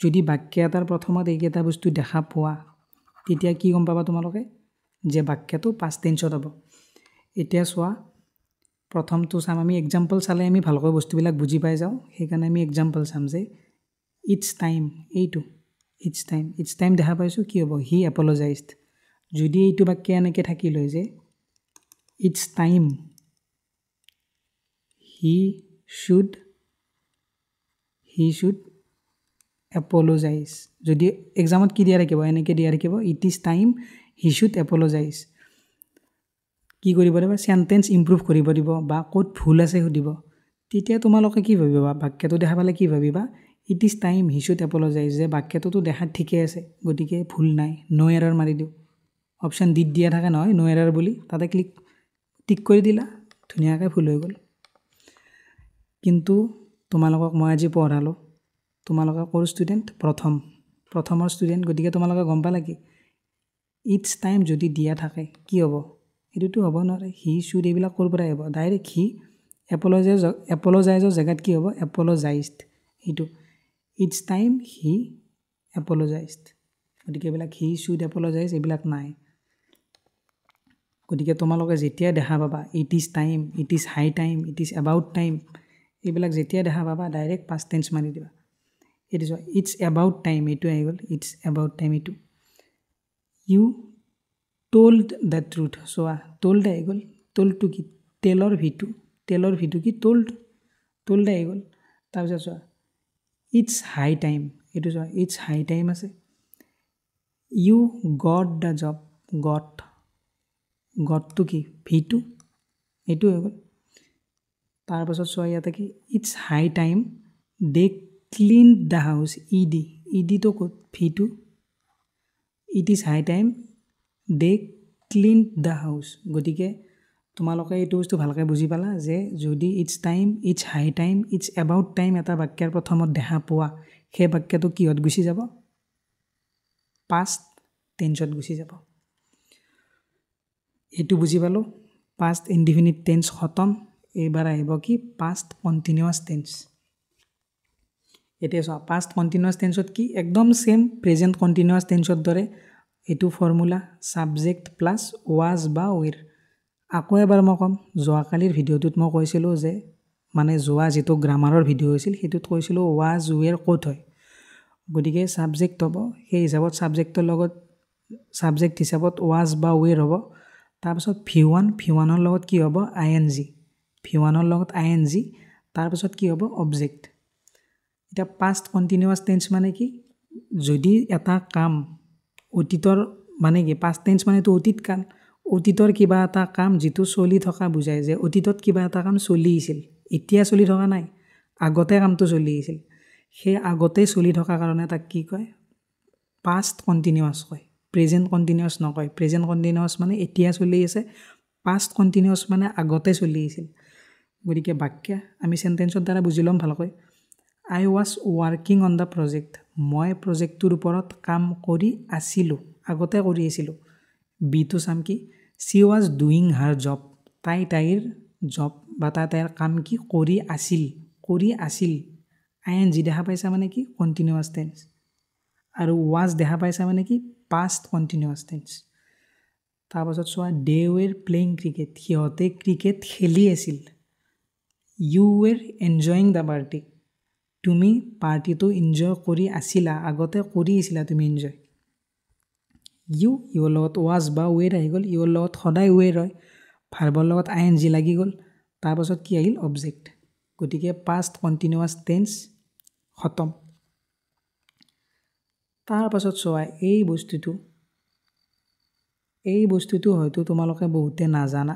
যদি বাক্য এটাৰ প্ৰথমত এইকেইটা বস্তু দেখা পোৱা, তেতিয়া কি গম পাবা তোমালোকে, যে বাক্যটো পাষ্ট টেন্সত হ'ব। এতিয়া চোৱা, প্ৰথমটো চাম আমি, এক্সাম্পল চালে আমি ভালকৈ বস্তুবিলাক বুজি পাই যাওঁ, সেইকাৰণে আমি এক্সাম্পল চাম যে ইটছ টাইম, এইটো ইটছ টাইম দেখা পাইছোঁ, কি হ'ব, হি এপলজাইজড। যদি এইটো বাক্য এনেকৈ থাকিল হয় যে it's time he should apologise, যদি এক্সামত কি দিয়া থাকিব, এনেকৈ দিয়া থাকিব, it is time he should apologise. কি কৰিব দিব, চেণ্টেন্স ইম্প্ৰুভ কৰিব দিব বা ক'ত ভুল আছে সুধিব, তেতিয়া তোমালোকে কি ভাবিবা, বাক্যটো দেখা পালে কি ভাবিবা, it is time he should apologise, যে বাক্যটোতো দেখাত ঠিকে আছে, গতিকে ভুল নাই, নো এৰাৰ মাৰি দিওঁ। অপশ্যন ডিত দিয়া থাকে নহয় নো এৰাৰ বুলি, তাতে টিক কৰি দিলা, ধুনীয়াকৈ ভুল হৈ গ'ল। কিন্তু তোমালোকক মই আজি পঢ়ালোঁ, তোমালোকে ক'ৰ ষ্টুডেণ্ট, প্ৰথমৰ ষ্টুডেণ্ট, গতিকে তোমালোকে গম পালা কি, ইটছ টাইম যদি দিয়া থাকে কি হ'ব, সেইটোতো হ'ব নোৱাৰে, হি শুড এইবিলাক ক'ৰ পৰাই হ'ব, ডাইৰেক্ট হি এপলজাইজৰ জেগাত কি হ'ব, এপলজাইজড, সেইটো ইটছ টাইম হি এপলজাইজড, গতিকে এইবিলাক হি শুড এপলজাইজ এইবিলাক নাই। গতিকে তোমালোকে যেতিয়া দেখা পাবা it is time, it is high time, it is about time, এইবিলাক যেতিয়া দেখা পাবা ডাইৰেক্ট পাষ্ট টেন্স মাৰি দিবা। এইটো চোৱা, ইটছ এবাউট টাইম, এইটো আহি গ'ল, ইটছ এবাউট টাইম, এইটো ইউ টল্ড দ্য ট্ৰুথ, চোৱা টল্ড আহি গ'ল, টল্ডটো কি, টেলৰ ভিটো কি, টল্ড আহি গ'ল। তাৰপিছত চোৱা ইটছ হাই টাইম, এইটো চোৱা ইটছ হাই টাইম আছে। ইউ গট দ্য জব, গটটো কি, ভিটো, এইটো হৈ গ'ল। তাৰপাছত চোৱা ইয়াতে কি, it's high time they clean the house, ইডিটো ক'ত, ভিটো, it is high time they clean the house. গতিকে তোমালোকে এইটো বস্তু ভালকৈ বুজি পালা যে যদি it's time, it's high time, it's about time এটা বাক্যৰ প্ৰথমত দেখা পোৱা, সেই বাক্যটো কিহত গুচি যাব, পাষ্ট টেন্সত গুচি যাব। এইটো বুজি পালোঁ, পাষ্ট ইনডিফিনিট টেন্স খতম। এইবাৰ আহিব কি, পাষ্ট কণ্টিনিউৱাছ টেন্স। এতিয়া চোৱা, পাষ্ট কণ্টিনিউৱাছ টেন্সত কি, একদম ছেম প্ৰেজেণ্ট কণ্টিনিউৱাছ টেন্সৰ দৰে, এইটো ফৰ্মুলা ছাবজেক্ট প্লাছ ৱাজ বা ৱেৰ। আকৌ এবাৰ মই ক'ম, যোৱাকালিৰ ভিডিঅ'টোত মই কৈছিলোঁ যে, মানে যোৱা যিটো গ্ৰামাৰৰ ভিডিঅ' হৈছিল সেইটোত কৈছিলোঁ ৱাজ ৱেৰ ক'ত হয়, গতিকে ছাবজেক্ট হ'ব, সেই হিচাপত ছাবজেক্টৰ লগত ছাবজেক্ট হিচাপত ৱাজ বা ৱেৰ হ'ব। তাৰপিছত V1ৰ লগত কি হ'ব, V1ৰ লগত ING, তাৰপিছত কি হ'ব, অবজেক্ট। এতিয়া পাষ্ট কণ্টিনিউৱাছ টেন্স মানে কি, যদি এটা কাম অতীতৰ, মানে কি পাষ্ট টেন্স মানেতো অতীত কাল, অতীতৰ কিবা এটা কাম যিটো চলি থকা বুজায়, যে অতীতত কিবা এটা কাম চলি আছিল, এতিয়া চলি থকা নাই, আগতে কামটো চলি আছিল, সেই আগতে চলি থকা কাৰণে তাক কি কয়, পাষ্ট কণ্টিনিউৱাছ কয়, প্ৰেজেণ্ট কণ্টিনিউৱাছ নকয়। প্ৰেজেণ্ট কণ্টিনিউৱাছ মানে এতিয়া চলি আছে, পাষ্ট কণ্টিনিউৱাছ মানে আগতে চলি আছিল। গতিকে বাক্য আমি চেণ্টেন্সৰ দ্বাৰা বুজি ল'ম ভালকৈ। I was working on the project, মই প্ৰজেক্টটোৰ ওপৰত কাম কৰি আছিলোঁ, আগতে কৰি আছিলোঁ। বিটো চাম কি, she was doing her job, তাইৰ জব বা তাইৰ কাম কি, কৰি আছিল। ING দেখা পাইছা মানে কি, কণ্টিনিউৱাছ টেন্স। আৰু ৱাজ দেখা পাইছা মানে কি, পাষ্ট কণ্টিনিউৱাছ টেন্স তাৰপাছত চোৱা দে ৱেৰ প্লেইং ক্ৰিকেট সিহঁতে ক্ৰিকেট খেলি আছিল ইউ ৱেৰ এনজয়িং দ্য পাৰ্টি তুমি পাৰ্টিটো এনজয় কৰি আছিলা আগতে কৰি আছিলা তুমি এনজয় ইউৰ লগত ৱাজ বা ৱেৰ আহি গ'ল ইউৰ লগত সদায় ৱেৰ হয় ভাৰ্বৰ লগত ING লাগি গ'ল তাৰপাছত কি আহিল অবজেক্ট গতিকে পাষ্ট কণ্টিনিউৱাছ টেন্স খতম তাৰপাছত চোৱা এই বস্তুটো হয়তো তোমালোকে বহুতে নাজানা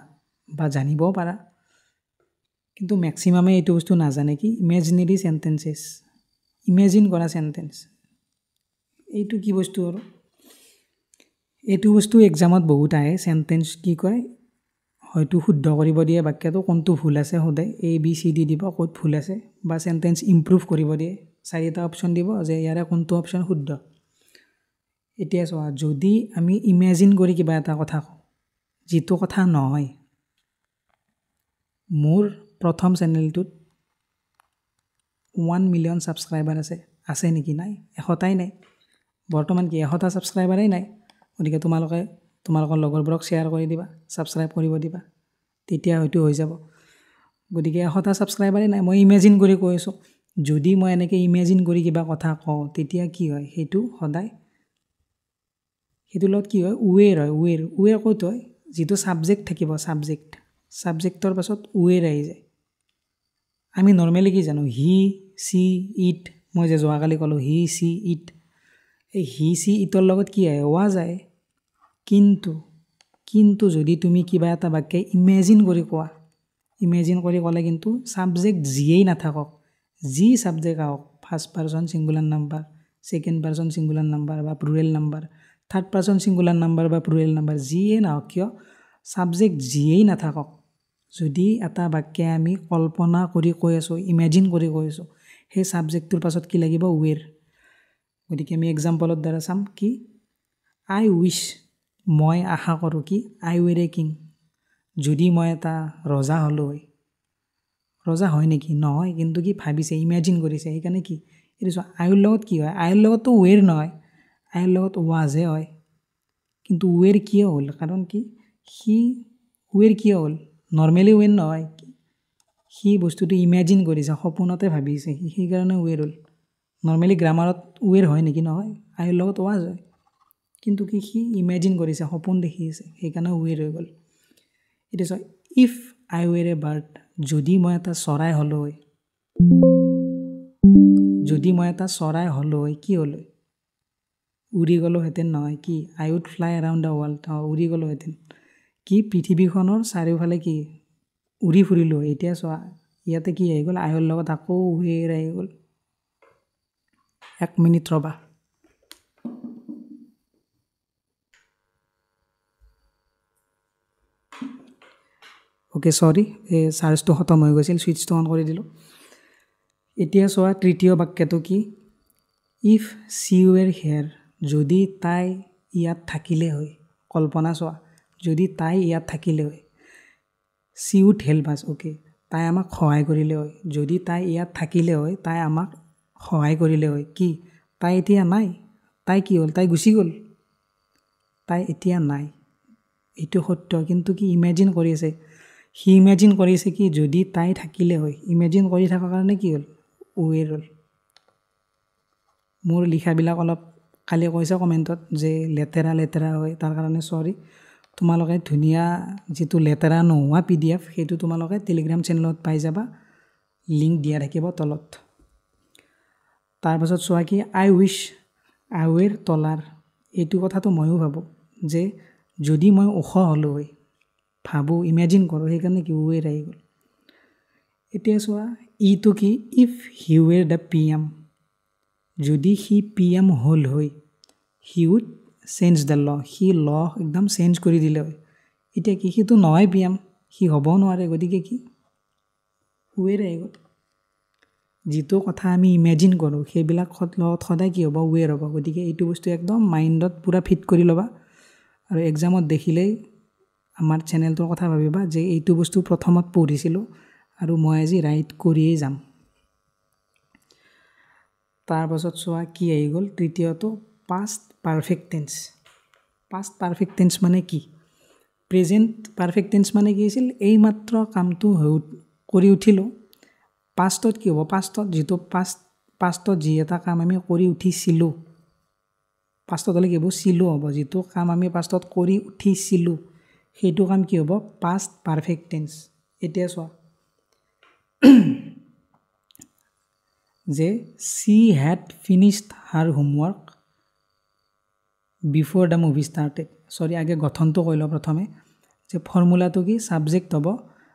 বা জানিবও পাৰা কিন্তু মেক্সিমামে এইটো বস্তু নাজানে কি ইমেজিনেৰী চেণ্টেন্সেছ ইমেজিন কৰা চেণ্টেন্স এইটো কি বস্তু আৰু এইটো বস্তু এক্সামত বহুত আহে চেণ্টেন্স কি কয় হয়তো শুদ্ধ কৰিব দিয়ে বাক্যটো কোনটো ভুল আছে সদায় ABCD দিব ক'ত ভুল আছে বা চেণ্টেন্স ইম্প্ৰুভ কৰিব দিয়ে 4টা অপশ্যন দিব যে ইয়াৰে কোনটো অপশ্যন শুদ্ধ এতিয়া চোৱা যদি আমি ইমেজিন কৰি কিবা এটা কথা কওঁ যিটো কথা নহয় মোৰ প্ৰথম চেনেলটোত 1 মিলিয়ন ছাবস্ক্ৰাইবাৰ আছে নেকি নাই এশটাই নাই বৰ্তমান কি 100টা ছাবস্ক্ৰাইবাৰেই নাই গতিকে তোমালোকৰ লগৰবোৰক শ্বেয়াৰ কৰি দিবা ছাবস্ক্ৰাইব কৰিব দিবা তেতিয়া হয়তো হৈ যাব গতিকে 100টা ছাবস্ক্ৰাইবাৰেই নাই মই ইমেজিন কৰি কৈ আছোঁ যদি মই এনেকৈ ইমেজিন কৰি কিবা কথা কওঁ তেতিয়া কি হয় সেইটো সদায় সেইটো লগত কি হয় ৱেৰ ক'ত হয় যিটো ছাবজেক্ট থাকিব ছাবজেক্টৰ পাছত ৱেৰ আহি যায় আমি নৰ্মেলি কি জানো হি চি ইট মই যে যোৱাকালি ক'লোঁ হি চি ইট এই হি চি ইটৰ লগত কি আহে ৱাজ আহে কিন্তু যদি তুমি কিবা এটা বাক্য ইমেজিন কৰি কোৱা ইমেজিন কৰি ক'লে কিন্তু ছাবজেক্ট যিয়েই নাথাকক যি ছাবজেক্ট আহক first person singular number second person singular number বা plural number third person singular number বা প্লুৰেল নাম্বাৰ যিয়ে নাহক কিয় ছাবজেক্ট যিয়েই নাথাকক যদি এটা বাক্যে আমি কল্পনা কৰি কৈ আছোঁ ইমেজিন কৰি কৈ আছোঁ সেই ছাবজেক্টটোৰ পাছত কি লাগিব ৱেৰ গতিকে আমি এক্সাম্পলৰ দ্বাৰা চাম কি আই উইচ মই আশা কৰোঁ কি আই ৱেৰ এ কিং যদি মই এটা ৰজা হ'লোঁ হয় ৰজা হয় নেকি নহয় কিন্তু কি ভাবিছে ইমেজিন কৰিছে সেইকাৰণে কি এইটো চোৱা আইৰ লগত কি হয় আইৰ লগততো ৱেৰ নহয় আইৰ লগত ৱাজহে হয় কিন্তু ৱেৰ কিয় হ'ল কাৰণ কি সি ৱেৰ কিয় হ'ল নৰ্মেলি ৱেৰ নহয় সি বস্তুটো ইমেজিন কৰিছে সপোনতে ভাবিছে সেইকাৰণে ৱেৰ হ'ল নৰ্মেলি গ্ৰামাৰত ৱেৰ হয় নেকি নহয় আইৰ লগত ৱাজ হয় কিন্তু কি সি ইমেজিন কৰিছে সপোন দেখি আছে সেইকাৰণে ৱেৰ হৈ গ'ল এতিয়া চোৱা ইফ আই ৱেৰ এ বাৰ্ড যদি মই এটা চৰাই হ'লোঁ হয় কি হ'ল হয় উৰি গ'লোহেঁতেন নহয় কি I would fly around the world উৰি গ'লোহেঁতেন কি পৃথিৱীখনৰ চাৰিওফালে কি উৰি ফুৰিলোঁ এতিয়া চোৱা ইয়াতে কি আহি গ'ল আইৰ লগত আকৌ ৱেৰ আহি গ'ল 1 মিনিট ৰ'বা অ'কে চৰি এই চাৰ্জটো খতম হৈ গৈছিল ছুইচটো অন কৰি দিলোঁ এতিয়া চোৱা তৃতীয় বাক্যটো কি ইফ চি ৱেৰ হেয়াৰ যদি তাই ইয়াত থাকিলে হয় কল্পনা চোৱা যদি তাই ইয়াত থাকিলে হয় she would help us okay তাই আমাক সহায় কৰিলে হয় যদি তাই ইয়াত থাকিলে হয় তাই আমাক সহায় কৰিলে হয় কি তাই এতিয়া নাই তাই কি হ'ল তাই গুচি গ'ল তাই এতিয়া নাই এইটো সত্য কিন্তু কি ইমেজিন কৰি আছে সি ইমেজিন কৰিছে কি যদি তাই থাকিলে হয় ইমেজিন কৰি থকাৰ কাৰণে কি হ'ল ৱেৰ হ'ল মোৰ লিখাবিলাক অলপ কালি কৈছে কমেণ্টত যে লেতেৰা হয় তাৰ কাৰণে চৰি তোমালোকে ধুনীয়া যিটো লেতেৰা নোহোৱা PDF সেইটো তোমালোকে টেলিগ্ৰাম চেনেলত পাই যাবা লিংক দিয়া থাকিব তলত তাৰপাছত চোৱা কি আই উইচ আই ৱেৰ তলাৰ এইটো কথাটো ময়ো ভাবোঁ যে যদি মই ওখ হ'লোঁ হয় ভাবোঁ ইমেজিন কৰোঁ সেইকাৰণে কি ৱেৰ আহি গ'ল এতিয়া চোৱা ইটো কি ইফ হি ৱেৰ দ্য PM যদি সি PM হ'ল হয় he would change the law সি একদম চেঞ্জ কৰি দিলে হয় এতিয়া কি সিটো নহয় PM সি হ'ব নোৱাৰে গতিকে কি ৱেৰ আহি গ'ল যিটো কথা আমি ইমেজিন কৰোঁ সেইবিলাক লগত সদায় কি হ'ব ৱেৰ হ'ব গতিকে এইটো বস্তু একদম মাইণ্ডত পূৰা ফিট কৰি ল'বা আৰু এক্সামত দেখিলেই আমাৰ চেনেলটোৰ কথা ভাবিবা যে এইটো বস্তু প্ৰথমত পঢ়িছিলোঁ আৰু মই আজি ৰাইট কৰিয়েই যাম তাৰপাছত চোৱা কি আহি গ'ল তৃতীয়টো past perfect tense past perfect tense মানে কি প্ৰেজেণ্ট পাৰফেক্ট টেন্স মানে কি আছিল এই মাত্ৰ কামটো কৰি উঠিলোঁ পাষ্টত কি হ'ব পাষ্টত যিটো পাষ্টত যি এটা কাম আমি কৰি উঠিছিলোঁ পাষ্টত হ'লে কি হ'ব ছিলো হ'ব যিটো কাম আমি পাষ্টত কৰি উঠিছিলোঁ সেইটো কাম কি হ'ব পাষ্ট পাৰফেক্ট টেন্স এতিয়া চোৱা যে she had finished her homework before the movie started সৰি আগে গঠনটো কৈ লওঁ প্ৰথমে যে ফৰ্মুলাটো কি ছাবজেক্ট হ'ব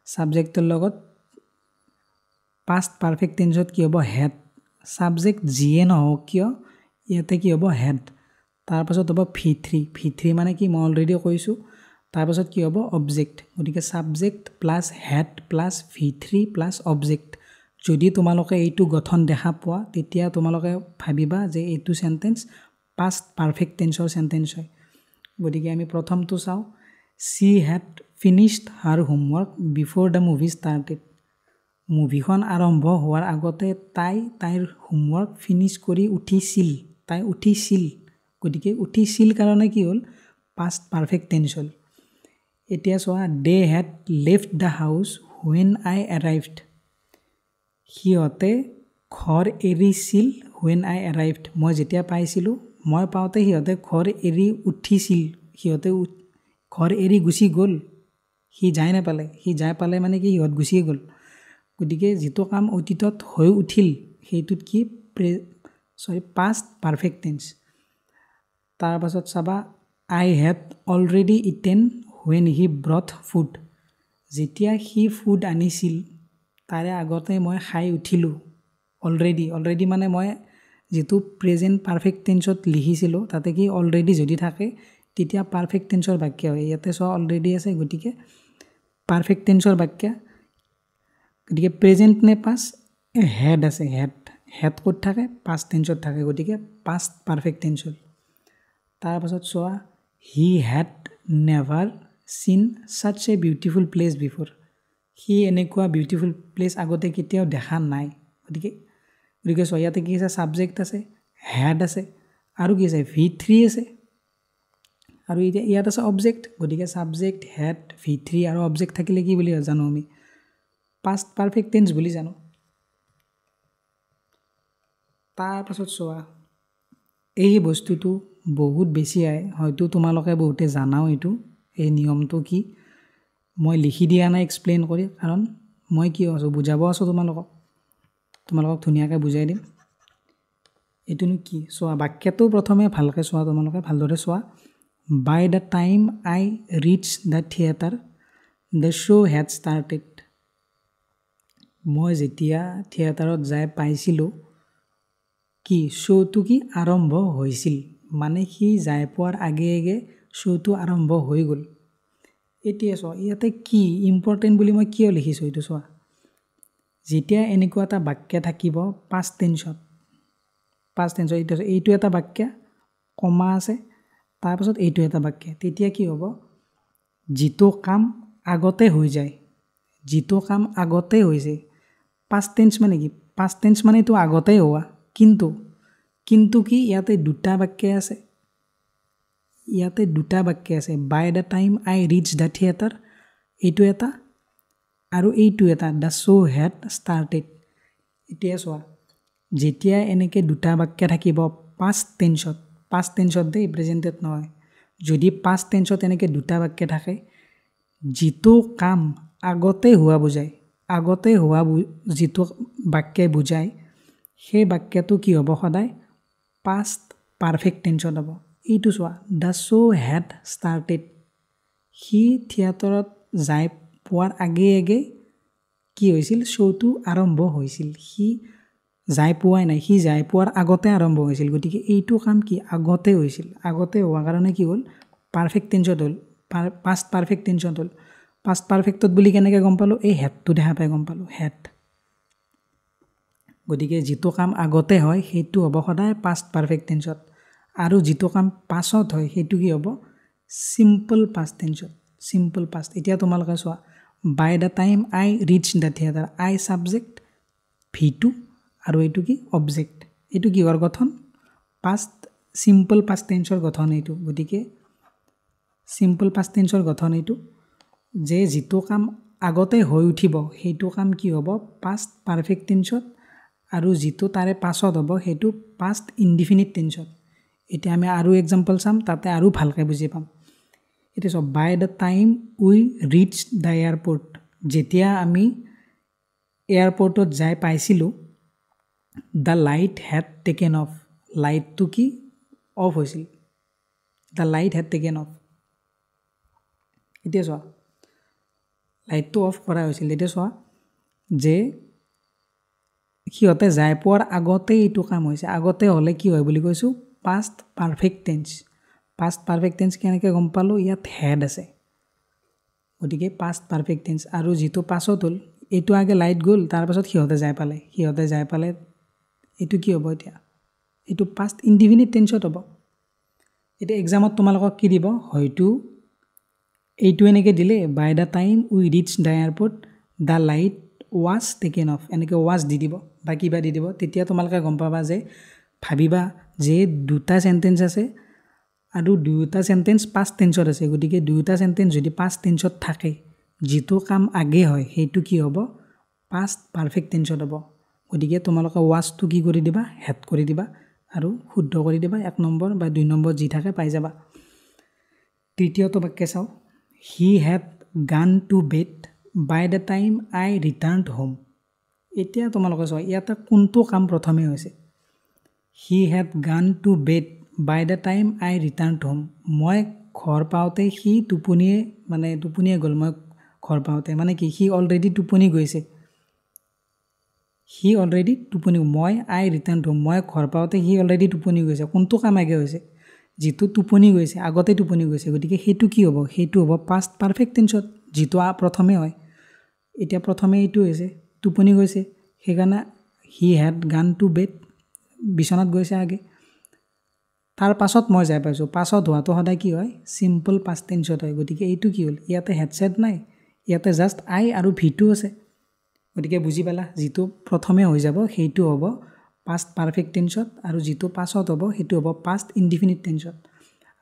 ছাবজেক্টৰ লগত পাষ্ট পাৰফেক্ট টেন্সত কি হ'ব হেড ছাবজেক্ট যিয়ে নহওক কিয় ইয়াতে কি হ'ব হেড তাৰপাছত হ'ব V3 মানে কি মই অলৰেডি কৈছোঁ তাৰপাছত কি হ'ব অবজেক্ট গতিকে subject plus head plus V3 plus object যদি তোমালোকে এইটো গঠন দেখা পোৱা তেতিয়া তোমালোকে ভাবিবা যে এইটো সেন্টেন্স পাষ্ট পাৰফেক্ট টেন্সৰ সেন্টেন্স হয় গতিকে আমি প্ৰথমটো চাওঁ she had finished her homework before the movie started মুভিখন আৰম্ভ হোৱাৰ আগতে তাইৰ হোমৱৰ্ক ফিনিছ কৰি উঠিছিল তাই উঠিছিল গতিকে উঠিছিল কাৰণে কি হ'ল পাষ্ট পাৰফেক্ট টেন্স হ'ল এতিয়া চোৱা they had left the house when I arrived সিহঁতে ঘৰ এৰিছিল when I arrived মই যেতিয়া পাইছিলোঁ মই পাওঁতে সিহঁতে ঘৰ এৰি উঠিছিল সিহঁতে ঘৰ এৰি গুচি গ'ল সি যাই নাপালে সি যাই পালে মানে কি সিহঁত গুচি গ'ল গতিকে যিটো কাম অতীতত হৈ উঠিল সেইটোত কি পাষ্ট পাৰফেক্ট টেন্স তাৰপাছত চাবা I had already eaten when he brought food যেতিয়া সি ফুড আনিছিল তাৰে আগতে মই খাই উঠিলোঁ অলৰেডি মানে মই যেটো প্ৰেজেন্ট পাৰফেক্ট টেন্সত লিখিছিলোঁ তাতে কি অলৰেডি যদি থাকে তেতিয়া পাৰফেক্ট টেন্সৰ বাক্য হয় ইয়াতে সো অলৰেডি আছে গতিকে পাৰফেক্ট টেন্সৰ বাক্য গতিকে প্ৰেজেন্ট নে পাষ্ট হেড আছে হেড ক'ত থাকে পাষ্ট টেন্সত থাকে গতিকে পাষ্ট পাৰফেক্ট টেন্স হ'ল তাৰপাছত চোৱা he had never seen such a beautiful place before সি এনেকুৱা বিউটিফুল প্লেচ আগতে কেতিয়াও দেখা নাই গতিকে চোৱা ইয়াতে কি আছে ছাবজেক্ট আছে হেড আছে আৰু কি আছে V3 আছে আৰু এতিয়া ইয়াত আছে অবজেক্ট গতিকে ছাবজেক্ট হেড V3 আৰু অবজেক্ট থাকিলে কি বুলি জানো আমি পাষ্ট পাৰফেক্ট টেন্স বুলি জানো তাৰপাছত চোৱা এই বস্তুটো বহুত বেছি আহে হয়তো তোমালোকে বহুতে জানাও এইটো এই নিয়মটো কি মই লিখি দিয়া নাই এক্সপ্লেইন কৰি কাৰণ মই কি আছোঁ বুজাব আছোঁ তোমালোকক ধুনীয়াকৈ বুজাই দিম এইটোনো কি চোৱা বাক্যটো প্ৰথমে ভালকৈ চোৱা তোমালোকে ভালদৰে চোৱা by the time I reach the theatre the show' had started মই যেতিয়া থিয়েটাৰত যাই পাইছিলোঁ কি শ্ব'টো কি আৰম্ভ হৈছিল মানে সি যাই পোৱাৰ আগে শ্ব'টো আৰম্ভ হৈ গ'ল এতিয়া চোৱা ইয়াতে কি ইম্পৰ্টেণ্ট বুলি মই কিয় লিখিছোঁ এইটো চোৱা যেতিয়া এনেকুৱা এটা বাক্য থাকিব পাষ্ট টেন্সত এইটো এটা বাক্য কমা আছে তাৰপাছত এইটো এটা বাক্য তেতিয়া কি হ'ব যিটো কাম আগতে হৈ যায় পাষ্ট টেন্স মানে কি পাষ্ট টেন্স মানে এইটো আগতে হোৱা কিন্তু কি ইয়াতে দুটা বাক্য আছে by the time I reach the theatre এইটো এটা আৰু এইটো এটা দ্য শ্ব' হেড ষ্টাৰ্টেড এতিয়া চোৱা যেতিয়া এনেকৈ দুটা বাক্য থাকিব পাষ্ট টেন্সত দেই প্ৰেজেণ্টেড নহয় যদি পাষ্ট টেন্সত এনেকৈ দুটা বাক্য থাকে যিটো কাম আগতে হোৱা যিটো বাক্যই বুজায় সেই বাক্যটো কি হ'ব সদায় পাষ্ট পাৰফেক্ট টেন্সত হ'ব এইটো চোৱা দ্য শ্ব' হেড ষ্টাৰ্টেড সি থিয়েটাৰত যাই পোৱাৰ আগে কি হৈছিল শ্ব'টো আৰম্ভ হৈছিল সি যাই পোৱাই নাই সি যাই পোৱাৰ আগতে আৰম্ভ হৈছিল গতিকে এইটো কাম কি আগতে হৈছিল আগতে হোৱা কাৰণে কি হ'ল পাৰফেক্ট টেন্সত হ'ল পাষ্ট পাৰফেক্ট টেন্সত হ'ল পাষ্ট পাৰফেক্টত বুলি কেনেকৈ গম পালোঁ এই হেডটো দেখা পাই গম পালোঁ হেড গতিকে যিটো কাম আগতে হয় সেইটো হ'ব সদায় পাষ্ট পাৰফেক্ট টেন্সত আৰু যিটো কাম পাছত হয় সেইটো কি হ'ব চিম্পল পাষ্ট টেন্সত চিম্পল পাষ্ট এতিয়া তোমালোকে চোৱা by the time I reach the theatre I subject V2 আৰু এইটো কি অবজেক্ট এইটো কিহৰ গঠন পাষ্ট চিম্পল পাষ্ট টেন্সৰ গঠন এইটো গতিকে সিম্পল পাষ্ট টেন্সৰ গঠন এইটো যে যিটো কাম আগতে হৈ উঠিব সেইটো কাম কি হ'ব পাষ্ট পাৰফেক্ট টেন্সত আৰু যিটো তাৰে পাছত হ'ব সেইটো পাষ্ট ইনডিফিনিট টেন্সত এতিয়া আমি আৰু এক্সাম্পল চাম তাতে আৰু ভালকৈ বুজি পাম এতিয়া সব by the time we reach the airport যেতিয়া আমি এয়াৰপোৰ্টত যাই পাইছিলোঁ the light had taken off লাইটটো কি অফ হৈছিল the light had taken off এতিয়া চোৱা লাইটটো অফ কৰা হৈছিল এতিয়া চোৱা যে সিহঁতে যাই পোৱাৰ আগতে এইটো কাম হৈছে আগতে হ'লে কি হয় বুলি কৈছোঁ পাষ্ট পাৰফেক্ট টেন্স কেনেকৈ গম পালোঁ ইয়াত হেড আছে গতিকে পাষ্ট পাৰফেক্ট টেন্স আৰু যিটো পাছত হ'ল এইটো আগে লাইট গ'ল তাৰপাছত সিহঁতে যাই পালে এইটো কি হ'ব এতিয়া এইটো পাষ্ট ইনডিফিনিট টেন্সত হ'ব এতিয়া এক্সামত তোমালোকক কি দিব হয়তো এইটো এনেকৈ দিলে by the time we reach the airport the light was taken off এনেকৈ ৱাজ দি দিব বা কিবা দি দিব তেতিয়া তোমালোকে গম পাবা যে ভাবিবা যে দুটা চেণ্টেঞ্চ আছে আৰু দুটা চেণ্টেঞ্চ পাষ্ট টেন্সত আছে গতিকে দুটা চেণ্টেঞ্চ যদি পাষ্ট টেন্সত থাকে যিটো কাম আগে হয় সেইটো কি হ'ব পাষ্ট পাৰফেক্ট টেন্সত হ'ব গতিকে তোমালোকে ৱাজটো কি কৰি দিবা হেড কৰি দিবা আৰু শুদ্ধ কৰি দিবা 1 নম্বৰ বা 2 নম্বৰ যি থাকে পাই যাবা তৃতীয়টো বাক্য চাওঁ he had gone to bed by the time I return home এতিয়া তোমালোকে চোৱা ইয়াতে কোনটো কাম প্ৰথমে হৈছে he had gone to bed by the time I return home মই ঘৰ পাওঁতে সি টোপনিয়ে গ'ল মই ঘৰ পাওঁতে মানে কি সি অলৰেডি টোপনি গৈছে মই আই ৰিটাৰ্ণ হোম মই ঘৰ পাওঁতে সি অলৰেডি টোপনি গৈছে কোনটো কাম আগে হৈছে যিটো টোপনি গৈছে আগতে টোপনি গৈছে গতিকে সেইটো কি হ'ব সেইটো হ'ব পাষ্ট পাৰফেক্ট টেন্সত যিটো প্ৰথমে হয় এতিয়া প্ৰথমে এইটো হৈছে টোপনি গৈছে সেইকাৰণে হি হেড গান টু বেড বিচনাত গৈছে আগে তাৰ পাছত মই যাই পাইছোঁ পাছত হোৱাটো সদায় কি হয় চিম্পল পাষ্ট টেন্সত হয় গতিকে এইটো কি হ'ল ইয়াতে হেডছেট নাই ইয়াতে জাষ্ট আই আৰু ভিটো আছে গতিকে বুজি পালা যিটো প্ৰথমে হৈ যাব সেইটো হ'ব পাষ্ট পাৰফেক্ট টেন্সত আৰু যিটো পাছত হ'ব সেইটো হ'ব পাষ্ট ইনডিফিনিট টেন্সত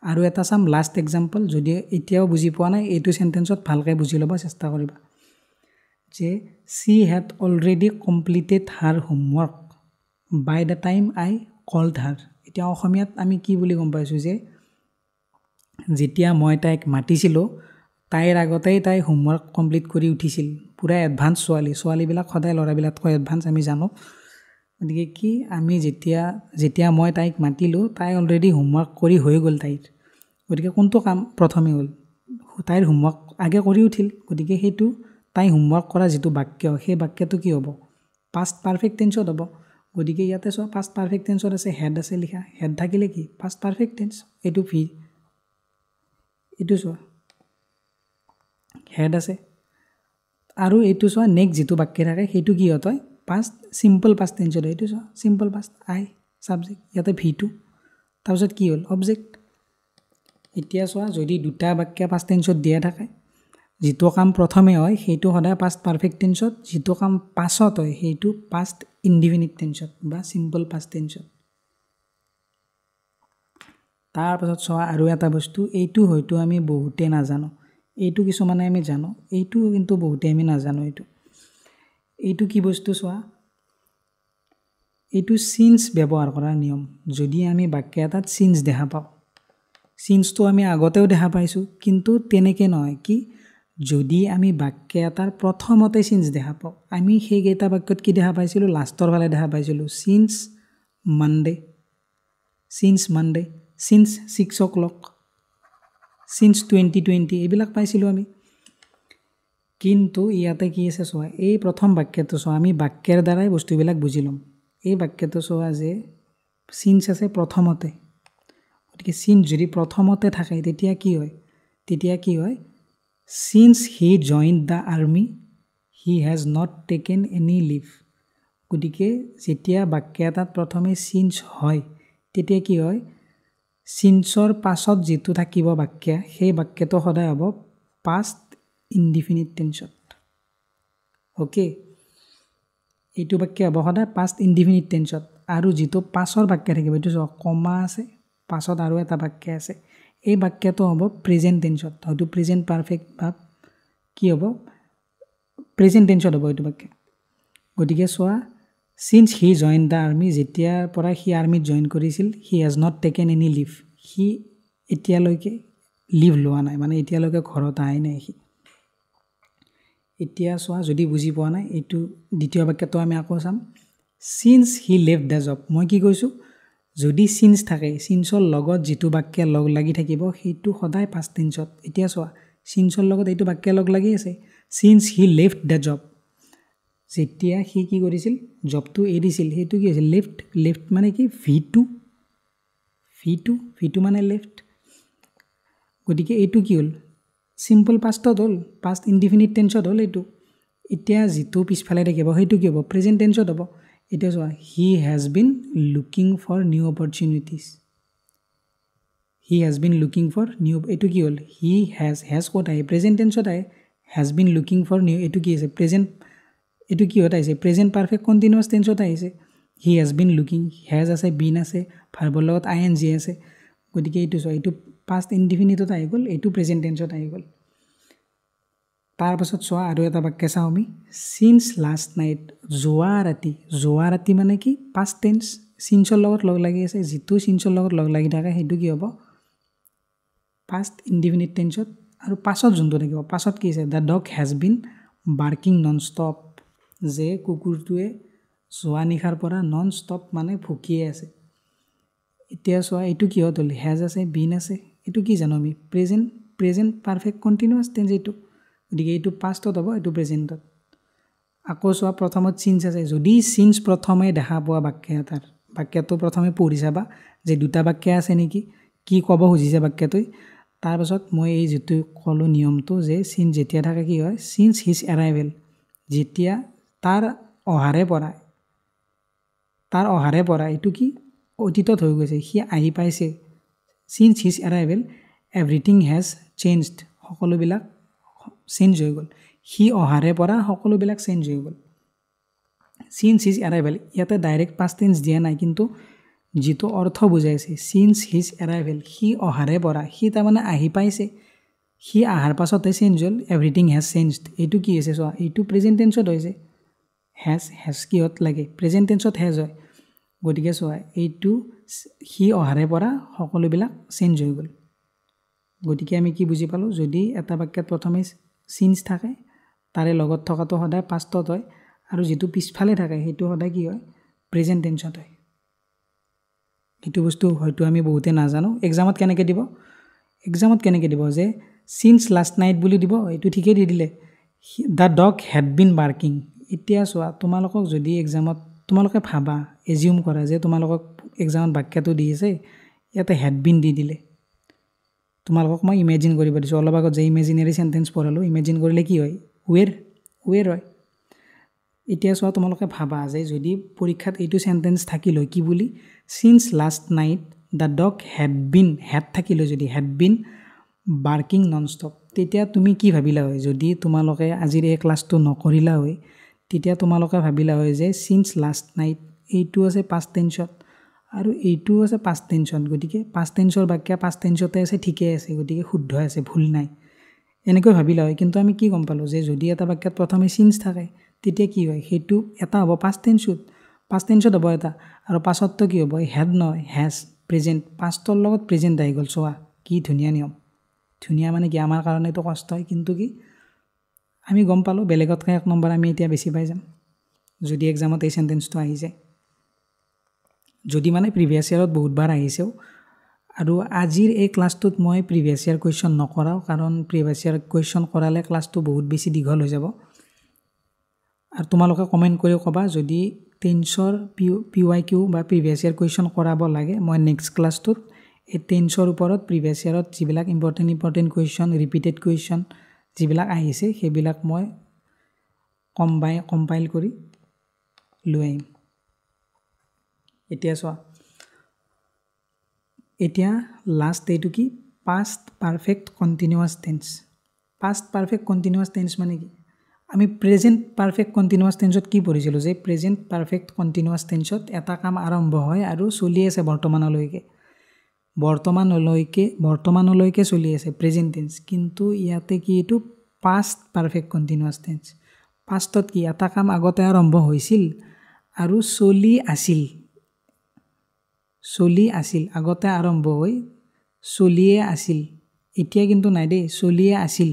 আৰু এটা চাম লাষ্ট এক্সাম্পল যদি এতিয়াও বুজি পোৱা নাই এইটো চেণ্টেঞ্চত ভালকৈ বুজি ল'ব চেষ্টা কৰিবা যে she had already completed her homework by the time I called her এতিয়া অসমীয়াত আমি কি বুলি গম পাইছোঁ যে যেতিয়া মই তাইক মাতিছিলোঁ তাইৰ আগতেই তাই হোমৱৰ্ক কমপ্লিট কৰি উঠিছিল পূৰা এডভান্স ছোৱালীবিলাক সদায় ল'ৰাবিলাকতকৈ এডভান্স আমি জানো গতিকে কি আমি যেতিয়া মই তাইক মাতিলোঁ তাই অলৰেডি হোমৱৰ্ক কৰি হৈ গ'ল তাইৰ গতিকে কোনটো কাম প্ৰথমে হ'ল তাইৰ হোমৱৰ্ক আগে কৰি উঠিল গতিকে সেইটো তাই হোমৱৰ্ক কৰা যিটো বাক্য সেই বাক্যটো কি হ'ব পাষ্ট পাৰফেক্ট টেন্সত হ'ব গতিকে ইয়াতে চোৱা পাষ্ট পাৰফেক্ট টেন্সত আছে হেড আছে লিখা হেড থাকিলে কি পাষ্ট পাৰফেক্ট টেন্স এইটো ভি এইটো চোৱা হেড আছে আৰু এইটো চোৱা নেক্সট যিটো বাক্য থাকে সেইটো কি হয় পাষ্ট চিম্পল পাষ্ট টেন্সত হয় এইটো চোৱা চিম্পল পাষ্ট আই ছাবজেক্ট ইয়াতে ভিটো তাৰপিছত কি হ'ল অবজেক্ট এতিয়া চোৱা যদি দুটা বাক্য পাষ্ট টেন্সত দিয়া থাকে যিটো কাম প্ৰথমে হয় সেইটো সদায় পাষ্ট পাৰফেক্ট টেন্সত যিটো কাম পাছত হয় সেইটো পাষ্ট ইনডিফিনিট টেন্সত বা চিম্পল পাষ্ট টেন্সত তাৰপাছত চোৱা আৰু এটা বস্তু এইটো হয়তো আমি বহুতে নাজানো এইটো কিছুমানে আমি জানো এইটো কিন্তু বহুতে আমি নাজানো এইটো কি বস্তু চোৱা এইটো চিন্স ব্যৱহাৰ কৰাৰ নিয়ম যদি আমি বাক্য এটাত চিন্স দেখা পাওঁ চিন্সটো আমি আগতেও দেখা পাইছোঁ কিন্তু তেনেকৈ নহয় কি যদি আমি বাক্য এটাৰ প্ৰথমতে চিন্স দেখা পাওঁ আমি সেইকেইটা বাক্যত কি দেখা পাইছিলোঁ লাষ্টৰ ফালে দেখা পাইছিলোঁ signs Monday signs 6 o'clock signs 2020 এইবিলাক পাইছিলোঁ আমি কিন্তু ইয়াতে কি আছে চোৱা এই প্ৰথম বাক্যটো চোৱা আমি বাক্যৰ দ্বাৰাই বস্তুবিলাক বুজি ল'ম এই বাক্যটো চোৱা যে চিন্স আছে প্ৰথমতে গতিকে চিন্স যদি প্ৰথমতে থাকে তেতিয়া কি হয় since he joined the army he has not taken any leave গতিকে যেতিয়া বাক্য এটাত প্ৰথমে চিন্স হয় তেতিয়া কি হয় চিন্সৰ পাছত যিটো থাকিব বাক্য সেই বাক্যটো সদায় হ'ব পাষ্ট ইনডিফিনিট টেন্সত অ'কে এইটো বাক্য হ'ব সদায় পাষ্ট ইনডিফিনিট টেন্সত আৰু যিটো পাছৰ বাক্য থাকিব এইটো কমা আছে পাছত আৰু এটা বাক্য আছে এই বাক্যটো হ'ব প্ৰেজেণ্ট টেন্সত হয়তো প্ৰেজেণ্ট পাৰফেক্ট ভাব কি হ'ব প্ৰেজেণ্ট টেন্সত হ'ব এইটো বাক্য গতিকে চোৱা since he join the army যেতিয়াৰ পৰা সি আৰ্মিত জইন কৰিছিল he has not taken any leave সি এতিয়ালৈকে লিভ লোৱা নাই মানে এতিয়ালৈকে ঘৰত আহাই নাই সি এতিয়া চোৱা যদি বুজি পোৱা নাই এইটো দ্বিতীয় বাক্যটো আমি আকৌ চাম since he left the job মই কি কৈছোঁ যদি সিন্স থাকে সিন্সৰ লগত যিটো বাক্য লগ লাগি থাকিব সেইটো সদায় পাষ্ট টেন্সত এতিয়া চোৱা সিন্সৰ লগত এইটো বাক্য লগ লাগি আছে since he left the job যেতিয়া সি কি কৰিছিল জবটো এৰিছিল সেইটো কি আছিল লেফট মানে কি ভি2 মানে লেফট গতিকে এইটো কি হ'ল সিম্পল পাষ্টত হ'ল পাষ্ট ইনডিফিনিট টেন্সত হ'ল এইটো এতিয়া যিটো পিছফালে থাকিব সেইটো কি হ'ব প্ৰেজেণ্ট টেন্সত হ'ব এতিয়া চোৱা he has been looking for new opportunities এইটো কি হ'ল হি হেজ ক'ত আহে প্ৰেজেণ্ট টেন্সত আহে has been looking for new এইটো কি আছে প্ৰেজেণ্ট এইটো কিহত আহিছে প্ৰেজেণ্ট পাৰফেক্ট কণ্টিনিউৱাছ টেন্সত আহিছে হি হেজ বিন লুকিং হেজ আছে বিন আছে ভাৰ্বৰ লগত ING আছে গতিকে এইটো চোৱা এইটো পাষ্ট ইনডিফিনিটত আহি গ'ল এইটো প্ৰেজেণ্ট টেন্সত আহি গ'ল তাৰপাছত চোৱা আৰু এটা বাক্য চাওঁ আমি সিন্স লাষ্ট নাইট যোৱা ৰাতি মানে কি পাষ্ট টেন্স সিন্সৰ লগত লগ লাগি আছে যিটো সিন্সৰ লগত লগ লাগি থাকে সেইটো কি হ'ব পাষ্ট ইনডিফিনিট টেন্সত আৰু পাছত যোনটো থাকিব পাছত কি আছে the dog has been barking non stop যে কুকুৰটোৱে যোৱা নিশাৰ পৰা নন ষ্টপ মানে ভুকিয়ে আছে এতিয়া চোৱা এইটো কিহত হ'ল হেজ আছে বিন আছে এইটো কি জানো আমি প্ৰেজেণ্ট পাৰফেক্ট কণ্টিনিউৱাছ টেন্স এইটো গতিকে এইটো পাষ্টত হ'ব এইটো প্ৰেজেণ্টত আকৌ চোৱা প্ৰথমত সিন্স আছে যদি সিন্স প্ৰথমে দেখা পোৱা বাক্য এটাৰ বাক্যটো প্ৰথমে পঢ়ি চাবা যে দুটা বাক্য আছে নেকি কি ক'ব খুজিছে বাক্যটোৱে তাৰপাছত মই এই যিটো ক'লোঁ নিয়মটো যে সিন্স যেতিয়া থাকে কি হয় সিন্স হিজ এৰাইভেল যেতিয়া তাৰ অহাৰে পৰা এইটো কি অতীতত হৈ গৈছে সি আহি পাইছে since his arrival everything has changed সকলোবিলাক চেঞ্জ হৈ গ'ল সি অহাৰে পৰা সকলোবিলাক চেঞ্জ হৈ গ'ল সিন্স হিজ এৰাইভেল ইয়াতে ডাইৰেক্ট পাষ্ট টেন্স দিয়া নাই কিন্তু যিটো অৰ্থ বুজাইছে সিন্স হিজ এৰাইভেল সি অহাৰে পৰা সি তাৰমানে আহি পাইছে সি অহাৰ পাছতে চেঞ্জ হ'ল এভৰিথিং হেজ চেঞ্জড এইটো কি হৈছে চোৱা এইটো প্ৰেজেণ্ট টেন্সত হৈছে হেজ কিহত লাগে প্ৰেজেণ্ট টেন্সত হেজ হয় গতিকে চোৱা এইটো সি অহাৰে পৰা সকলোবিলাক চেঞ্জ হৈ গ'ল গতিকে আমি কি বুজি পালোঁ যদি এটা বাক্যত প্ৰথমে সিন্স থাকে তাৰে লগত থকাটো সদায় পাষ্টত হয় আৰু যিটো পিছফালে থাকে সেইটো সদায় কি হয় প্ৰেজেণ্ট টেন্সত হয় এইটো বস্তু হয়তো আমি বহুতে নাজানো এক্সামত কেনেকৈ দিব যে সিন্স লাষ্ট নাইট বুলি দিব এইটো ঠিকেই দি দিলে the dog had been barking এতিয়া চোৱা তোমালোকক যদি এক্সামত তোমালোকে ভাবা এজিউম কৰা যে তোমালোকক এক্সামত বাক্যটো দি আছে ইয়াতে হেড বিন দি দিলে তোমালোকক মই ইমেজিন কৰিব দিছোঁ অলপ আগত যে ইমেজিনেৰী চেণ্টেন্স পঢ়ালোঁ ইমেজিন কৰিলে কি হয় ৱেৰ হয় এতিয়া চোৱা তোমালোকে ভাবা যে যদি পৰীক্ষাত এইটো চেণ্টেন্স থাকিল হয় কি বুলি since last night the dog head থাকিল হয় যদি had been barking non stop তেতিয়া তুমি কি ভাবিলা হয় যদি তোমালোকে আজিৰ এই ক্লাছটো নকৰিলা হয় তেতিয়া তোমালোকে ভাবিলা হয় যে সিন্স লাষ্ট নাইট এইটো আছে পাষ্ট টেন্সত আৰু এইটো আছে পাষ্ট টেন্সত গতিকে পাষ্ট টেন্সৰ বাক্য পাষ্ট টেন্সতে আছে ঠিকে আছে গতিকে শুদ্ধ আছে ভুল নাই এনেকৈ ভাবিলা হয় কিন্তু আমি কি গম পালোঁ যে যদি এটা বাক্যত প্ৰথমে সিন্স থাকে তেতিয়া কি হয় সেইটো এটা হ'ব পাষ্ট টেন্সত হ'ব এটা আৰু পাছততো কি হ'ব হেড নহয় হেজ প্ৰেজেণ্ট পাষ্টৰ লগত প্ৰেজেণ্ট আহি গ'ল চোৱা কি ধুনীয়া নিয়ম ধুনীয়া মানে কি আমাৰ কাৰণেতো কষ্ট হয় কিন্তু কি আমি গম পালোঁ বেলেগতকৈ 1 নম্বৰ আমি এতিয়া বেছি পাই যাম যদি এক্সামত এই চেণ্টেন্সটো আহি যায় যদি মানে প্ৰিভিয়াছ ইয়াৰত বহুতবাৰ আহিছেও আৰু আজিৰ এই ক্লাছটোত মই প্ৰিভিয়াছ ইয়াৰ কুৱেশ্যন নকৰাওঁ কাৰণ প্ৰিভিয়াছ ইয়াৰ কুৱেশ্যন কৰালে ক্লাছটো বহুত বেছি দীঘল হৈ যাব আৰু তোমালোকে কমেণ্ট কৰি ক'বা যদি টেন্সৰ PYQ বা প্ৰিভিয়াছ ইয়াৰ কুৱেশ্যন কৰাব লাগে মই নেক্সট ক্লাছটোত এই টেন্সৰ ওপৰত প্ৰিভিয়াছ ইয়াৰত যিবিলাক ইম্পৰ্টেণ্ট কুৱেশ্যন ৰিপিটেড কুৱেশ্যন যিবিলাক আহিছে সেইবিলাক মই কম্পাইল কৰি লৈ আহিম এতিয়া চোৱা এতিয়া লাষ্ট এইটো কি পাষ্ট পাৰফেক্ট কণ্টিনিউৱাছ টেন্স মানে কি আমি প্ৰেজেণ্ট পাৰফেক্ট কণ্টিনিউৱাছ টেন্সত কি পঢ়িছিলোঁ যে প্ৰেজেণ্ট পাৰফেক্ট কণ্টিনিউৱাছ টেন্সত এটা কাম আৰম্ভ হয় আৰু চলি আছে বৰ্তমানলৈকে বৰ্তমানলৈকে চলি আছে প্ৰেজেণ্ট টেন্স কিন্তু ইয়াতে কি এইটো পাষ্ট পাৰফেক্ট কণ্টিনিউৱাছ টেন্স পাষ্টত কি এটা কাম আগতে আৰম্ভ হৈছিল আৰু চলি আছিল আগতে আৰম্ভ হৈ চলিয়ে আছিল এতিয়া কিন্তু নাই দেই চলিয়ে আছিল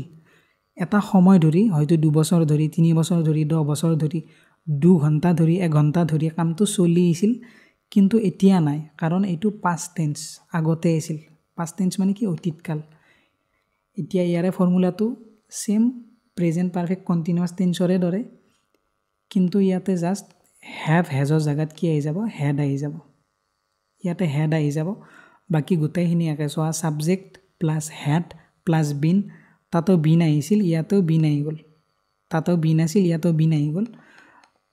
এটা সময় ধৰি হয়তো 2 বছৰ ধৰি 3 বছৰ ধৰি 10 বছৰ ধৰি 2 ঘণ্টা ধৰি 1 ঘণ্টা ধৰি কামটো চলি আছিল কিন্তু এতিয়া নাই কাৰণ এইটো পাষ্ট টেন্স আগতে আছিল পাষ্ট টেন্স মানে কি অতীতকাল এতিয়া ইয়াৰে ফৰ্মুলাটো সেম প্ৰেজেন্ট পাৰফেক্ট কন্টিনিউয়াছ টেন্সৰে দৰে কিন্তু ইয়াতে জাস্ট হ্যাভ হ্যাজৰ জায়গাত কি আহি যাব হ্যাড আহি যাব ইয়াতে হ্যাড আহি যাব বাকি গোটেইখিনি একে সোয়া subject plus had plus been তাতো বিন আহিছিল ইয়াতেও বিন আহি গ'ল তাতো বিন আছিল ইয়াতেও বিন আহি গ'ল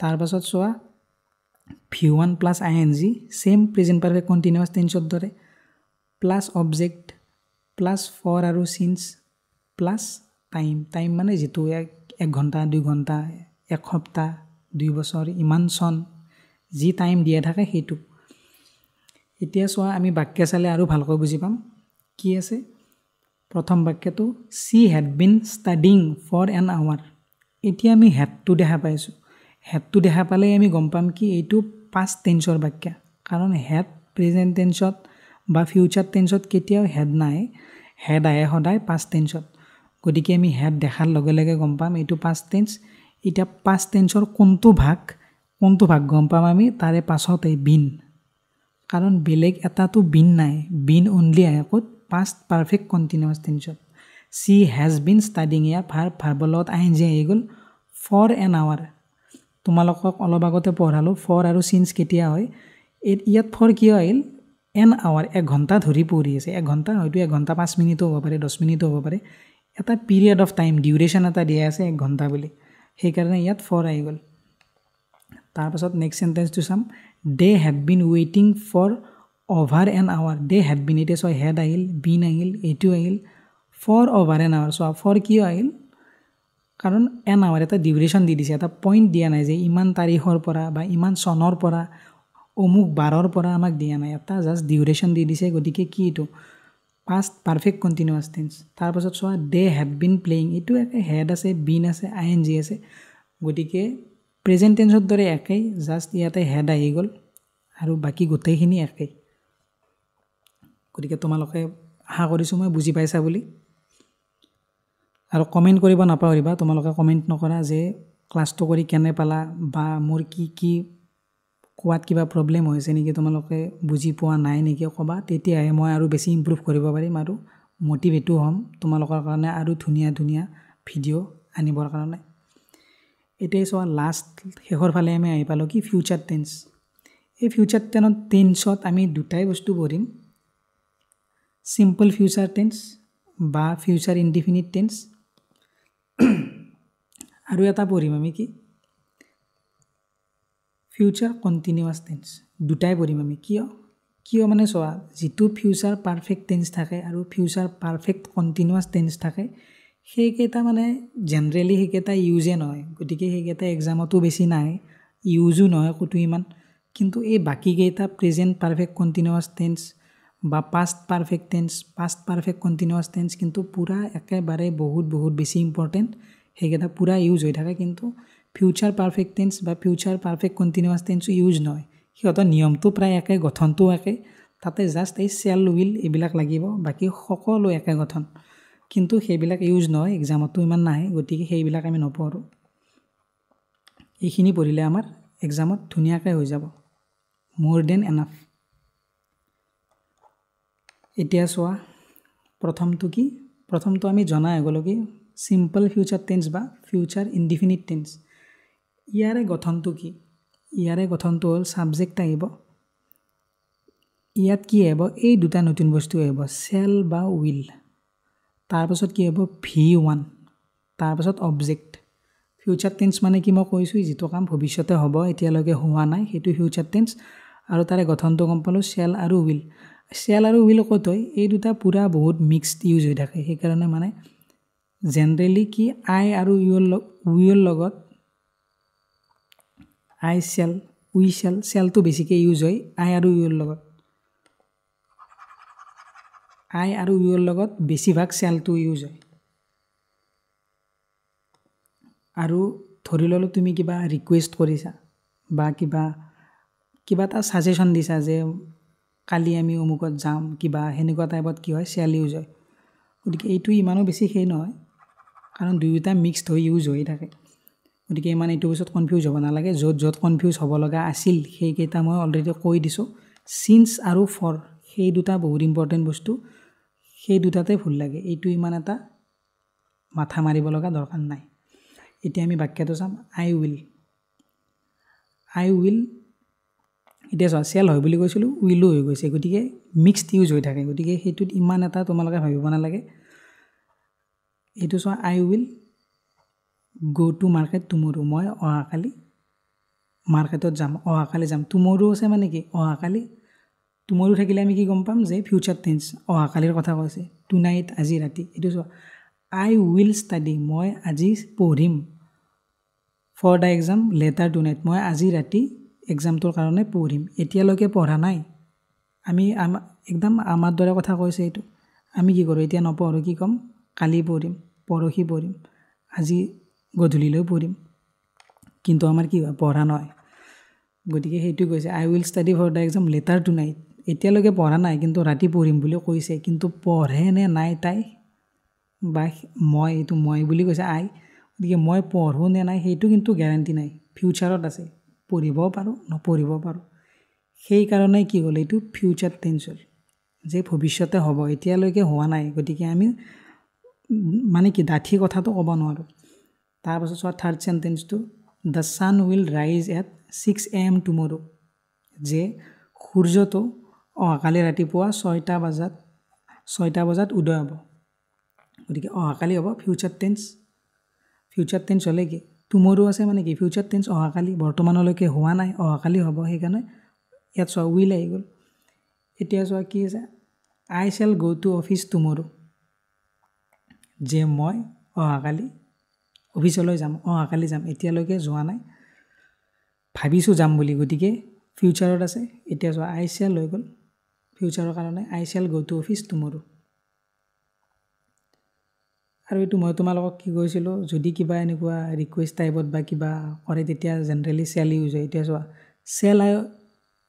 তাৰ পাছত সোয়া v1 plus ing same present perfect continuous tense দৰে plus object plus for আৰু since plus time মানে যেটো 1 ঘণ্টা 2 ঘণ্টা 1 সপ্তাহ 2 বছৰ ইমান সন যি টাইম দিয়া থাকে হেতু এতিয়া সোয়া আমি বাক্য চালে আৰু ভালকৈ বুজি পাম কি আছে প্ৰথম বাক্যটো she had been studying for an hour এতিয়া আমি had to দেখা পাইছো had to দেখা পালে আমি গম পাম কি এইটো past tenseৰ বাক্য কাৰণ had present tenseত বা future tenseত কেতিয়াও had নাই had আহে সদায় past tenseত গতিকে আমি had দেখাৰ লগে লগে গম পাম এইটো past tense এটা past tenseৰ কোনটো ভাগ গম পাম আমি তাৰে পাছত এই been কাৰণ বেলেগ এটাটো been নাই been only আহে কত past perfect continuous tenseত she has been studying year ভাৰ্বলত ing আহি গ'ল for an hour তোমালোকক অলপ আগতে পঢ়ালো for আৰু since কেতিয়া হয় ইয়াত for কি আহিল an hour 1 ঘণ্টা ধৰি পঢ়ি আছে 1 ঘণ্টা হয়তো 1 ঘণ্টা 5 মিনিট হ'ব পাৰে 10 মিনিট হ'ব পাৰে এটা পিৰিয়ড অফ টাইম ডিউৰেচন এটা দিয়া আছে 1 ঘণ্টা বুলি সেই কাৰণে ইয়াত for আহি গ'ল তাৰ পাছত নেক্সট সেন্টেন্সটো চাম they had been waiting for over an hour they had been it so had আহিল been আহিল এটো আহিল for over an hour so for কি আহিল কাৰণ an hour এটা ডিউৰেচন দি দিছে এটা পইণ্ট দিয়া নাই যে ইমান তাৰিখৰ পৰা বা ইমান সনৰ পৰা অমুক বাৰৰ পৰা আমাক দিয়া নাই এটা জাস্ট ডিউৰেচন দি দিছে গতিকে কি এটো past perfect continuous tense তাৰ পাছত সোয়া they had been playing এটো একে had আছে been আছে ing আছে গতিকে প্ৰেজেন্ট টেন্সৰ দৰে একেই জাস্ট ইয়াতে had আহি গ'ল আৰু বাকি গোটেইখিনি একেই গতিকে তোমালোকে আশা কৰিছো মই বুজি পাইছা বুলি আৰু কমেন্ট কৰিব নাপাহৰিবা তোমালোকে কমেন্ট নকৰা যে ক্লাছটো কৰি কেনে পালা বা মোৰ কি কোৱাত কিবা প্ৰবলেম হৈছে নেকি তোমালোকে বুজি পোৱা নাই নেকি কবা তেতিয়াহে মই আৰু বেছি ইমপ্ৰুভ কৰিব পাৰিম আৰু মোটিভেটো হ'ম তোমালোকৰ কাৰণে আৰু ধুনীয়া ভিডিঅ' আনিবৰ কাৰণে এটাই সোয়া লাষ্ট শেষৰ ফালে আমি আহি পালো কি ফিউচাৰ টেন্স এই ফিউচাৰ টেন্সত আমি দুটাই বস্তু পঢ়িম সিম্পল ফিউচাৰ টেন্স বা ফিউচাৰ ইনডিফিনিট টেন্স আৰু এটা পঢ়িম আমি কি ফিউচাৰ কন্টিনিউয়াছ টেন্স দুটাই পঢ়িম আমি কিয় মানে সোয়া যেটো ফিউচাৰ পাৰফেক্ট টেন্স থাকে আৰু ফিউচাৰ পাৰফেক্ট কন্টিনিউয়াছ টেন্স থাকে সেইকেইটা মানে জেনাৰেলি সেইকেইটা ইউজে নহয় গতিকে সেইকেইটা এক্সামতো বেছি নাই ইউজো নহয় কতো ইমান কিন্তু এই বাকি কেইটা প্ৰেজেন্ট পাৰফেক্ট কন্টিনিউয়াছ টেন্স বা past perfect tense past perfect continuous tense কিন্তু পুৰা একেবাৰে বহুত বেছি ইম্পৰ্টেন্ট হেগেটা পুৰা ইউজ হৈ থাকে কিন্তু ফিউচাৰ পাৰফেক্ট টেন্স বা future perfect continuous tense use নহয় হিয়তৰ নিয়মটো প্ৰায় একে গঠনটো একে তাতে জাস্ট এই শেল উইল এবিলাক লাগিব বাকি সকলো একে গঠন কিন্তু সেইবিলাক ইউজ নহয় এক্সামতো ইমান নাহে গতিকে সেইবিলাক আমি নপঢ়ো এইখিনি পঢ়িলে আমাৰ এক্সামত ধুনীয়াকৈ হৈ যাব মোৰ দেন এনাফ এতিয়া সোয়া প্ৰথমটো আমি জনা আগলো কি সিম্পল ফিউচাৰ টেন্স বা ফিউচাৰ ইনডিফিনিট টেন্স ইয়াৰে গঠনটো হ'ল সাবজেক্ট আহিব ইয়াত কি আহিব এই দুটা নতুন বস্তু আহিব শেল বা উইল তাৰ পাছত কি হ'ব v1 তাৰ পাছত অবজেক্ট ফিউচাৰ টেন্স মানে কি মই কৈছো যেটো কাম ভৱিষ্যতে হ'ব এতিয়ালৈকে হোৱা নাই হেতু ফিউচাৰ টেন্স আৰু তাৰে গঠনটো গম পালো শেল আৰু উইল কত হয় এই দুটা পুৰা বহুত মিক্সড ইউজ হৈ থাকে সেই কাৰণে মানে জেনাৰেলি কি আই আৰু উইল লগত আই শেল উই শেল শেলটো বেছিকৈ ইউজ হয় আই আৰু উইল লগত আই আৰু ইউৰ লগত বেছিভাগ শ্যালটো ইউজ হয় আৰু ধৰি ল'লো তুমি কিবা ৰিকুৱেষ্ট কৰিছা বা কিবা এটা ছাজেশ্যন দিছা যে কালি আমি অমুকত যাম কিবা সেনেকুৱা টাইপত কি হয় শ্যাল ইউজ হয় গতিকে এইটো ইমানো বেছি সেই নহয় কাৰণ দুয়োটা মিক্সড হৈ ইউজ হৈ থাকে গতিকে ইমান এইটো পিছত কনফিউজ হ'ব নালাগে য'ত কনফিউজ হ'ব লগা আছিল সেইকেইটা মই অলৰেডি কৈ দিছোঁ চিন্স আৰু ফৰ সেই দুটা বহুত ইম্পৰ্টেণ্ট বস্তু সেই দুটাতে ভুল লাগে এইটো ইমান এটা মাথা মাৰিব লগা দৰকাৰ নাই এতিয়া আমি বাক্যটো চাম আই উইল এতিয়া চোৱা চেল হয় বুলি কৈছিলোঁ উইলো হৈ গৈছে গতিকে মিক্সড ইউজ হৈ থাকে গতিকে সেইটোত ইমান এটা তোমালোকে ভাবিব নালাগে এইটো চোৱা I will go to market tomorrow মই অহাকালি মাৰ্কেটত যাম অহাকালি যাম টুমৰো আছে মানে কি অহাকালি টুমৰো থাকিলে আমি কি গম পাম যে ফিউচাৰ টেন্স অহাকালিৰ কথা কৈছে টু নাইট আজি ৰাতি এইটো চোৱা আই উইল ষ্টাডি মই আজি পঢ়িম for the exam later tonight মই আজি ৰাতি এক্সামটোৰ কাৰণে পঢ়িম এতিয়ালৈকে পঢ়া নাই আমি একদম আমাৰ দৰে কথা কৈছে এইটো আমি কি কৰোঁ এতিয়া নপঢ়োঁ কি ক'ম কালি পঢ়িম পৰহি পঢ়িম আজি গধূলিলৈ পঢ়িম কিন্তু আমাৰ কি হয় পঢ়া নহয় গতিকে সেইটো কৈছে I will study for the exam later tonight এতিয়ালৈকে পঢ়া নাই কিন্তু ৰাতি পঢ়িম বুলি কৈছে কিন্তু পঢ়ে নে নাই তাই বা মই বুলি কৈছে আই গতিকে মই পঢ়োঁ নে নাই সেইটো কিন্তু গেৰাণ্টি নাই ফিউচাৰত আছে পঢ়িবও পাৰোঁ নপঢ়িব পাৰোঁ সেইকাৰণে কি হ'ল এইটো ফিউচাৰ টেন্স হ'ল যে ভৱিষ্যতে হ'ব এতিয়ালৈকে হোৱা নাই গতিকে আমি মানে কি ডাঠি কথাটো ক'ব নোৱাৰোঁ তাৰপাছত চোৱা থাৰ্ড চেণ্টেন্সটো দ্য ছান উইল ৰাইজ এট 6 AM টুমৰো যে সূৰ্যটো অহাকালি ৰাতিপুৱা 6টা বজাত উদয় হ'ব গতিকে অহাকালি হ'ব ফিউচাৰ টেন্স হ'লে কি টুমৰো আছে মানে কি ফিউচাৰ টেন্স অহাকালি বৰ্তমানলৈকে হোৱা নাই অহাকালি হ'ব সেইকাৰণে ইয়াত চোৱা উইল আহি গ'ল এতিয়া চোৱা কি আছে আই শ্বেল গ' টু অফিচ টুমৰো যে মই অহাকালি অফিচলৈ যাম অহাকালি যাম এতিয়ালৈকে যোৱা নাই ভাবিছোঁ যাম বুলি গতিকে ফিউচাৰত আছে এতিয়া চোৱা আই শ্বেল হৈ গ'ল ফিউচাৰৰ কাৰণে আই শ্বেল গ' টু অফিচ টুমৰো আৰু এইটো মই তোমালোকক কি কৈছিলোঁ যদি কিবা এনেকুৱা ৰিকুৱেষ্ট টাইপত বা কিবা কৰে তেতিয়া জেনেৰেলি শ্বেল ইউজ হয় এতিয়া চোৱা shall I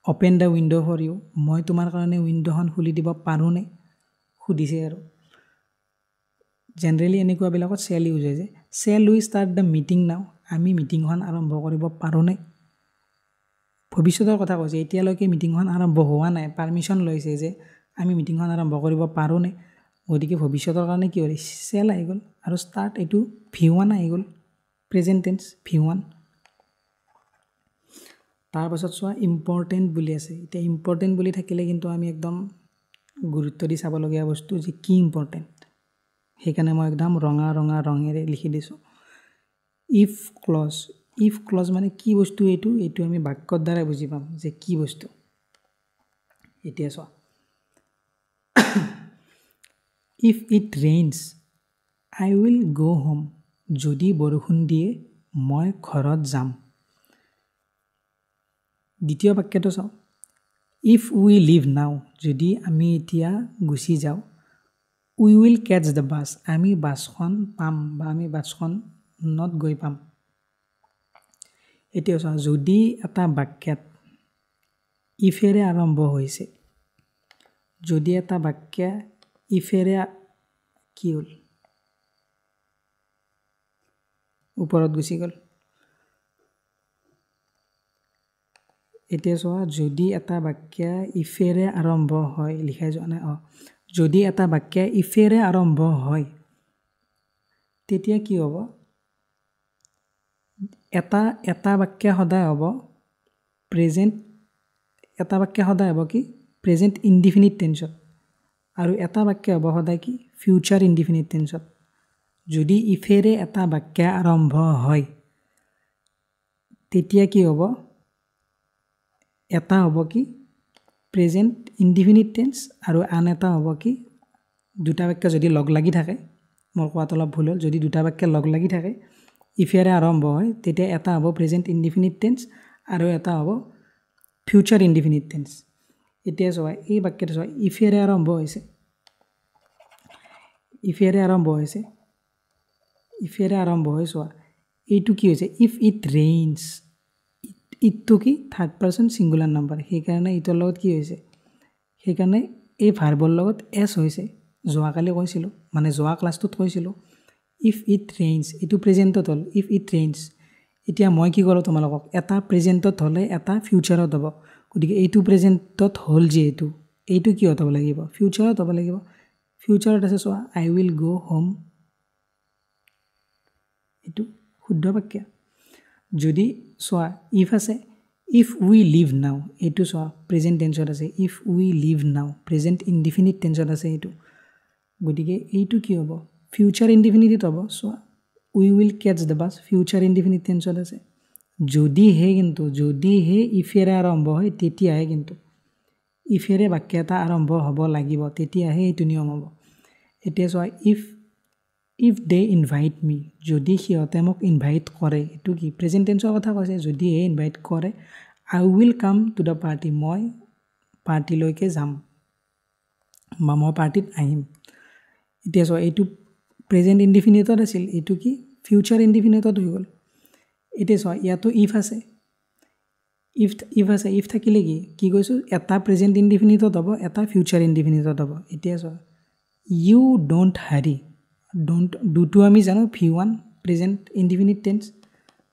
open the window' for you মই তোমাৰ কাৰণে উইণ্ড'খন খুলি দিব পাৰোঁনে সুধিছে আৰু জেনেৰেলি এনেকুৱাবিলাকত শ্বেল ইউজ হয় যে shell we start the meeting নাও আমি মিটিংখন আৰম্ভ কৰিব পাৰোঁনে ভৱিষ্যতৰ কথা কৈছে এতিয়ালৈকে মিটিংখন আৰম্ভ হোৱা নাই পাৰ্মিশ্যন লৈছে যে আমি মিটিংখন আৰম্ভ কৰিব পাৰোঁনে গতিকে ভৱিষ্যতৰ কাৰণে কি হ'ল শ্বেল আহি গ'ল আৰু ষ্টাৰ্ট এইটো V1 আহি গ'ল প্ৰেজেণ্ট টেন্স V1 তাৰপাছত চোৱা ইম্পৰ্টেণ্ট বুলি আছে এতিয়া ইম্পৰ্টেণ্ট বুলি থাকিলে কিন্তু আমি একদম গুৰুত্ব দি চাবলগীয়া বস্তু যে কি ইম্পৰ্টেণ্ট সেইকাৰণে মই একদম ৰঙেৰে লিখি দিছোঁ ইফ ক্লজ মানে কি বস্তু এইটো আমি বাক্যৰ দ্বাৰাই বুজি পাম যে কি বস্তু এতিয়া চোৱা if it rains I will গ' হোম যদি বৰষুণ দিয়ে মই ঘৰত যাম দ্বিতীয় বাক্যটো চাওঁ ইফ উই লিভ নাও যদি আমি এতিয়া গুচি যাওঁ উই উইল কেটচ দ্য বাছ আমি বাছখন পাম বা আমি বাছখনত গৈ পাম এতিয়া চোৱা যদি এটা বাক্যত ইফেৰে আৰম্ভ হৈছে যদি এটা বাক্য ইফেৰে কি হ'ল ওপৰত গুচি গ'ল এতিয়া চোৱা যদি এটা বাক্য ইফেৰে আৰম্ভ হয় লিখাই যোৱা নাই যদি এটা বাক্য ইফেৰে আৰম্ভ হয় তেতিয়া কি হ'ব এটা বাক্য সদায় হ'ব প্ৰেজেণ্ট ইনডিফিনিট টেন্সত আৰু এটা বাক্য হ'ব সদায় কি ফিউচাৰ ইনডিফিনিট টেন্সত যদি ইফেৰে এটা বাক্য আৰম্ভ হয় তেতিয়া কি হ'ব এটা হ'ব কি প্ৰেজেণ্ট ইনডিফিনিট টেন্স আৰু আন এটা হ'ব কি দুটা বাক্য যদি লগ লাগি থাকে মোৰ কোৱাত অলপ ভুল হ'ল যদি দুটা বাক্য লগ লাগি থাকে ইফেৰে আৰম্ভ হয় তেতিয়া এটা হ'ব প্ৰেজেণ্ট ইনডিফিনিট টেন্স আৰু এটা হ'ব ফিউচাৰ ইনডিফিনিট টেন্স এতিয়া চোৱা এই বাক্যটো চোৱা ইফেৰে আৰম্ভ হৈছে ইফেৰে আৰম্ভ হৈছে চোৱা এইটো কি হৈছে ইফ ইট ৰেইনছ ইটটো কি থাৰ্ড পাৰ্চন ছিংগুলাৰ নাম্বাৰ সেইকাৰণে ইটোৰ লগত কি হৈছে সেইকাৰণে এই ভাৰ্বৰ লগত এছ হৈছে যোৱাকালি কৈছিলোঁ মানে যোৱা ক্লাছটোত কৈছিলোঁ ইফ ইট ৰেইনছ এইটো প্ৰেজেণ্টত হ'ল ইফ ইট ৰেইনছ এতিয়া মই কি ক'লোঁ তোমালোকক এটা প্ৰেজেণ্টত হ'লে এটা ফিউচাৰত হ'ব গতিকে এইটো প্ৰেজেণ্টত হ'ল যিহেতু এইটো কিহত হ'ব লাগিব ফিউচাৰত হ'ব লাগিব ফিউচাৰত আছে চোৱা আই উইল গ' হোম এইটো শুদ্ধ বাক্য যদি চোৱা ইফ আছে ইফ উই লিভ নাও এইটো চোৱা প্ৰেজেণ্ট টেন্সত আছে ইফ উই লিভ নাও প্ৰেজেণ্ট ইনডিফিনিট টেন্সত আছে এইটো গতিকে এইটো কি হ'ব ফিউচাৰ ইনডিফিনিট হ'ব চোৱা we will catch the bus future indefinite টেন্সত আছে যদিহে ইফেৰে আৰম্ভ হয় তেতিয়াহে কিন্তু ইফেৰে বাক্য এটা আৰম্ভ হ'ব লাগিব তেতিয়াহে এইটো নিয়ম হ'ব এতিয়া চোৱা ইফ দে ইনভাইট মি যদি সিহঁতে মোক ইনভাইট কৰে এইটো কি প্ৰেজেণ্ট টেন্সৰ কথা কৈছে যদিহে ইনভাইট কৰে I will come to the party মই পাৰ্টিলৈকে যাম বা মই পাৰ্টিত আহিম এতিয়া চোৱা এইটো প্ৰেজেণ্ট ইনডিফিনিটত আছিল এইটো কি ফিউচাৰ ইনডিফিনিটত হৈ গ'ল এতিয়া চোৱা ইয়াতো ইফ আছে ইফ থাকিলে কি কৈছোঁ এটা প্ৰেজেণ্ট ইনডিফিনিটত হ'ব এটা ফিউচাৰ ইনডিফিনিটত হ'ব এতিয়া চোৱা ইউ ডোণ্ট হাৰি ডোণ্ট ডুটো আমি জানো V1 present indefinite tense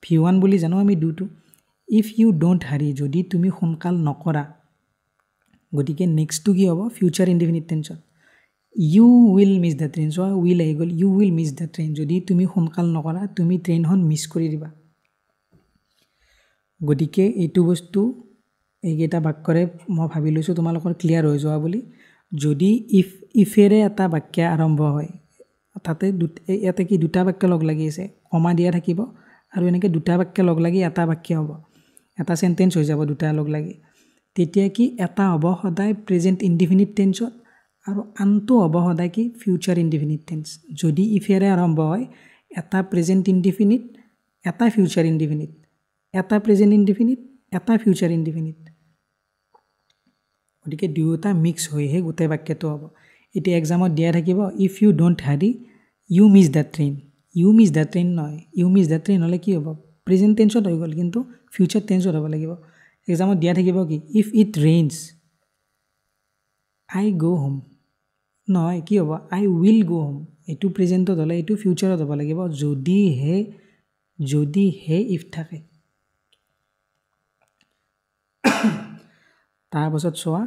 V1 বুলি জানো আমি ডুটো ইফ ইউ ডোণ্ট হাৰি যদি তুমি সোনকাল নকৰা গতিকে নেক্সটটো কি হ'ব ফিউচাৰ ইনডিফিনিট টেন্সত you will miss the train চোৱা উইল আহি গ'ল you will miss the train যদি তুমি সোনকাল নকৰা তুমি ট্ৰেইনখন মিছ কৰি দিবা গতিকে এইটো বস্তু এইকেইটা বাক্যৰে মই ভাবি লৈছোঁ তোমালোকৰ ক্লিয়াৰ হৈ যোৱা বুলি যদি ইফেৰে এটা বাক্য আৰম্ভ হয় তাতে ইয়াতে কি দুটা বাক্য লগ লাগি আছে কমা দিয়া থাকিব আৰু এনেকৈ দুটা বাক্য লগ লাগি এটা বাক্য হ'ব এটা চেণ্টেঞ্চ হৈ যাব দুটা লগ লাগি তেতিয়া কি এটা হ'ব সদায় প্ৰেজেণ্ট ইনডিফিনিট টেন্সত আৰু আনটো হ'ব সদায় কি ফিউচাৰ ইনডিফিনিট টেন্স যদি ইফেৰে আৰম্ভ হয় এটা প্ৰেজেণ্ট ইনডিফিনিট এটা ফিউচাৰ ইনডিফিনিট এটা প্ৰেজেণ্ট ইনডিফিনিট এটা ফিউচাৰ ইনডিফিনিট গতিকে দুয়োটা মিক্স হৈহে গোটেই বাক্যটো হ'ব এতিয়া এক্সামত দিয়া থাকিব ইফ ইউ ডোণ্ট হাৰি ইউ মিছ দ্য ট্ৰেইন নহয় ইউ মিছ দ্য ট্ৰেইন হ'লে কি হ'ব প্ৰেজেণ্ট টেন্সত হৈ গ'ল কিন্তু ফিউচাৰ টেন্সত হ'ব লাগিব এক্সামত দিয়া থাকিব কি ইফ ইট ৰেইনছ আই গ' হোম নহয় কি হ'ব আই উইল গ' হোম এইটো প্ৰেজেণ্টত হ'লে এইটো ফিউচাৰত হ'ব লাগিব যদিহে ইফ থাকে তাৰপাছত চোৱা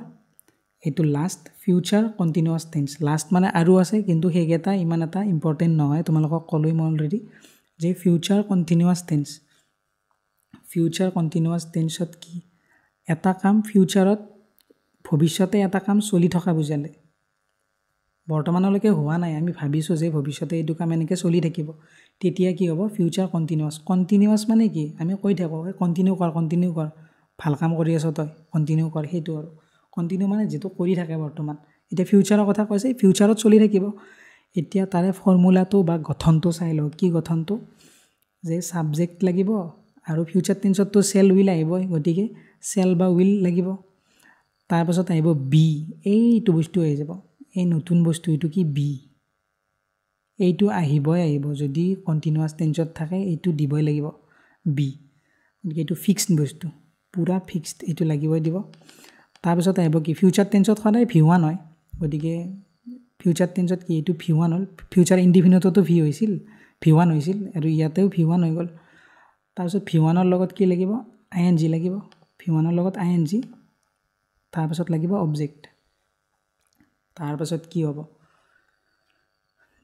এইটো last future continuous tense last মানে আৰু আছে কিন্তু সেইকেইটা ইমান এটা ইম্পৰ্টেণ্ট নহয় তোমালোকক ক'লোৱেই মই অলৰেডি যে ফিউচাৰ কণ্টিনিউৱাছ টেন্সত কি এটা কাম ফিউচাৰত ভৱিষ্যতে এটা কাম চলি থকা বুজালে বৰ্তমানলৈকে হোৱা নাই আমি ভাবিছোঁ যে ভৱিষ্যতে এইটো কাম এনেকৈ চলি থাকিব তেতিয়া কি হ'ব ফিউচাৰ কণ্টিনিউৱাছ মানে কি আমি কৈ থাকোঁ কণ্টিনিউ কৰ ভাল কাম কৰি আছ তই কণ্টিনিউ কৰ সেইটো আৰু কণ্টিনিউ মানে যিটো কৰি থাকে বৰ্তমান এতিয়া ফিউচাৰৰ কথা কৈছে ফিউচাৰত চলি থাকিব এতিয়া তাৰে ফৰ্মুলাটো বা গঠনটো চাই লওঁ কি গঠনটো যে ছাবজেক্ট লাগিব আৰু ফিউচাৰ টেন্সততো চেল উইল আহিবই গতিকে চেল বা উইল লাগিব তাৰপাছত আহিব বি এইটো বস্তু আহি যাব এই নতুন বস্তু এইটো কি বি এইটো আহিব যদি কণ্টিনিউৱাছ টেন্সত থাকে এইটো দিবই লাগিব বি গতিকে এইটো ফিক্সড বস্তু পূৰা ফিক্সড এইটো লাগিবই দিব তাৰপিছত আহিব কি ফিউচাৰ টেন্সত সদায় V1 হয় গতিকে ফিউচাৰ টেন্সত কি এইটো V1 হ'ল ফিউচাৰ ইনডিফিনিটতো V1 হৈছিল আৰু ইয়াতেও V1 হৈ গ'ল তাৰপিছত V1ৰ লগত কি লাগিব ING লাগিব V1ৰ লগত ING তাৰপাছত লাগিব অবজেক্ট তাৰপাছত কি হ'ব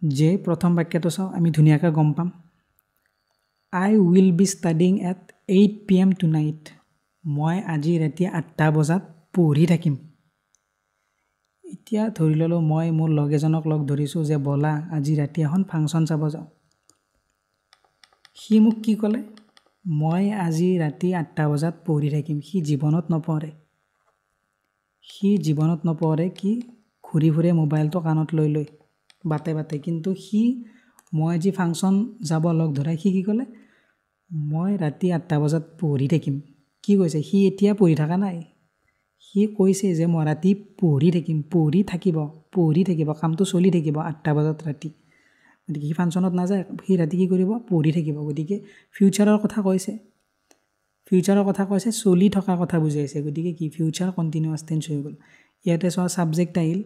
যে প্ৰথম বাক্যটো চাওঁ আমি ধুনীয়াকৈ গম পাম I will be studying at 8 PM tonight মই আজি ৰাতি 8টা বজাত পঢ়ি থাকিম এতিয়া ধৰি ল'লোঁ মই মোৰ লগ এজনক লগ ধৰিছোঁ যে ব'লা আজি ৰাতি এখন ফাংচন চাব যাওঁ সি মোক কি ক'লে মই আজি ৰাতি 8টা বজাত পঢ়ি থাকিম সি জীৱনত নপঢ়ে কি ঘূৰি ফুৰে মোবাইলটো কাণত লৈ বাটে কিন্তু মই আজি ফাংচন যাব লগ ধৰাই সি কি ক'লে মই ৰাতি 8টা বজাত পঢ়ি থাকিম কি কৈছে সি এতিয়া পঢ়ি থকা নাই সি সি কৈছে যে মই ৰাতি পঢ়ি থাকিব কামটো চলি থাকিব 8টা বজাত ৰাতি গতিকে সি ফাংচনত নাযায় সি ৰাতি কি কৰিব পঢ়ি থাকিব গতিকে ফিউচাৰৰ কথা কৈছে চলি থকা কথা বুজাইছে গতিকে কি ফিউচাৰ কণ্টিনিউয়াছ টেন্স হৈ গ'ল ইয়াতে চোৱা সাবজেক্ট আহিল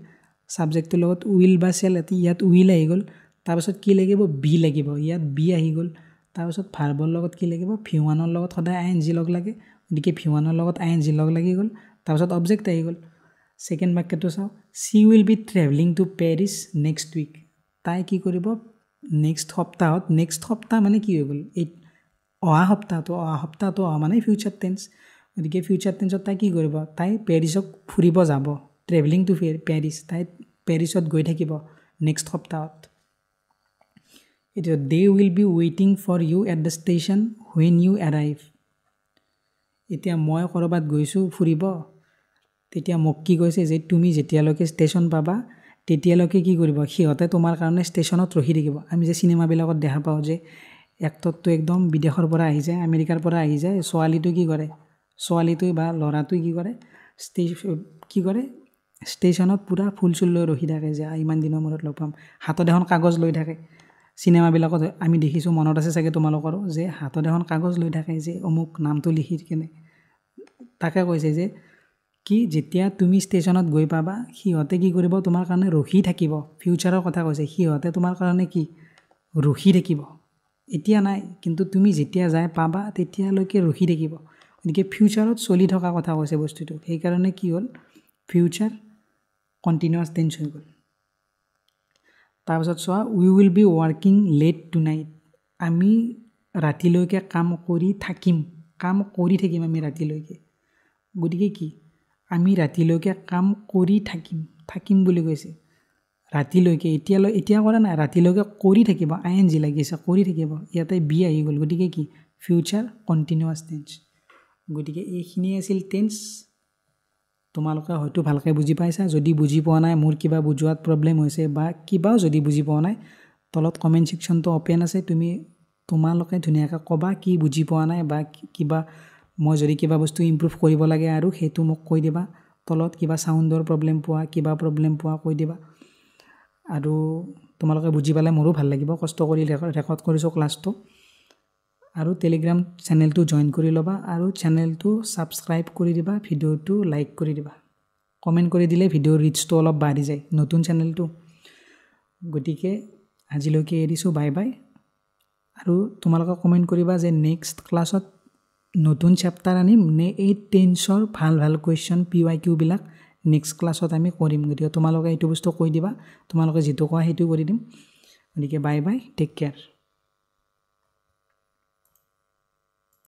সাবজেক্টৰ লগত উইল বা শেল ইয়াত উইল আহি গ'ল তাৰপিছত কি লাগিব বি লাগিব ইয়াত বি আহি গ'ল তাৰপিছত ভাৰ্বৰ লগত কি লাগিব V1ৰ লগত সদায় আইএনজি লগ লাগে গতিকে V1ৰ লগত আইএনজি লগ লাগি গ'ল তাৰপিছত অবজেক্ট আহি গ'ল সেকেন্ড বাক্যটো চাও she will be travelling to Paris next week তাই কি কৰিব নেক্সট সপ্তাহ মানে কি হৈ গ'ল এই অহা সপ্তাহটো মানে ফিউচাৰ টেন্স গতিকে ফিউচাৰ টেন্সত তাই কি কৰিব তাই পেৰিছক ফুৰিব যাব ট্ৰেভেলিং টু পেৰিছ তাই পেৰিছত গৈ থাকিব নেক্সট সপ্তাহত এতিয়া দে উইল বি ৱেইটিং for you at the station when you arrive এতিয়া মই ক'ৰবাত গৈছোঁ ফুৰিব তেতিয়া মোক কি কৈছে যে তুমি যেতিয়ালৈকে ষ্টেচন পাবা তেতিয়ালৈকে কি কৰিব সিহঁতে তোমাৰ কাৰণে ষ্টেচনত ৰখি থাকিব আমি যে চিনেমাবিলাকত দেখা পাওঁ যে এক্টৰটো একদম বিদেশৰ পৰা আহি যায় আমেৰিকাৰ পৰা আহি যায় ছোৱালীটো কি কৰে ছোৱালীটোই বা ল'ৰাটোই কি কৰে ষ্টেচনত পুৰা ফুল চুল লৈ ৰখি থাকে যে ইমান দিনৰ মূৰত লগ পাম হাতত এখন কাগজ লৈ থাকে চিনেমাবিলাকত আমি দেখিছোঁ মনত আছে চাগে তোমালোকৰো যে হাতত এখন কাগজ লৈ থাকে যে অমুক নামটো লিখি কেনে তাকে কৈছে যে কি যেতিয়া তুমি ষ্টেচনত গৈ পাবা সিহঁতে কি কৰিব তোমাৰ কাৰণে ৰখি থাকিব ফিউচাৰৰ কথা কৈছে সিহঁতে তোমাৰ কাৰণে কি ৰখি থাকিব এতিয়া নাই কিন্তু তুমি যেতিয়া যাই পাবা তেতিয়ালৈকে ৰখি থাকিব গতিকে ফিউচাৰত চলি থকা কথা কৈছে বস্তুটো সেইকাৰণে কি হ'ল ফিউচাৰ কণ্টিনিউয়াছ টেন্স হৈ গ'ল তাৰপিছত চোৱা we will be working late tonight আমি ৰাতিলৈকে কাম কৰি থাকিম আমি ৰাতিলৈকে গতিকে কি আমি ৰাতিলৈকে কাম কৰি থাকিম বুলি কৈছে ৰাতিলৈকে এতিয়া কৰা নাই ৰাতিলৈকে কৰি থাকিব আইএনজি লাগিছে কৰি থাকিব ইয়াতে বি আহি গ'ল গতিকে কি ফিউচাৰ কণ্টিনিউয়াছ টেন্স গতিকে এইখিনি আছিল টেন্স তোমালোকে হয়তো ভালকৈ বুজি পাইছা যদি বুজি পোৱা নাই মোৰ কিবা বুজোৱাত প্ৰব্লেম হৈছে বা কিবাও যদি বুজি পোৱা নাই তলত কমেণ্ট ছেকশ্যনটো অপেন আছে তোমালোকে ধুনীয়াকৈ ক'বা কি বুজি পোৱা নাই বা কিবা মই যদি কিবা বস্তু ইমপ্ৰুভ কৰিব লাগে আৰু সেইটো মোক কৈ দিবা তলত কিবা সাউণ্ডৰ প্ৰব্লেম পোৱা কৈ দিবা আৰু তোমালোকে বুজি পালে মোৰো ভাল লাগিব কষ্ট কৰি ৰেকৰ্ড কৰিছোঁ ক্লাছটো আৰু টেলিগ্ৰাম চেনেলটো জইন কৰি ল'বা আৰু চেনেলটো ছাবস্ক্ৰাইব কৰি দিবা ভিডিঅ'টো লাইক কৰি দিবা কমেণ্ট কৰি দিলে ভিডিঅ'ৰ ৰিচটো অলপ বাঢ়ি যায় নতুন চেনেলটো গতিকে আজিলৈকে এৰিছোঁ বাই বাই আৰু তোমালোকে কমেণ্ট কৰিবা যে নেক্সট ক্লাছত নতুন চেপ্টাৰ আনিম নে এই টেন্সৰ ভাল কুৱেশ্যন PYQ বিলাক নেক্সট ক্লাছত আমি কৰিম গতিকে তোমালোকে এইটো বস্তু কৈ দিবা তোমালোকে যিটো কোৱা সেইটো কৰি দিম গতিকে বাই বাই টেক কেয়াৰ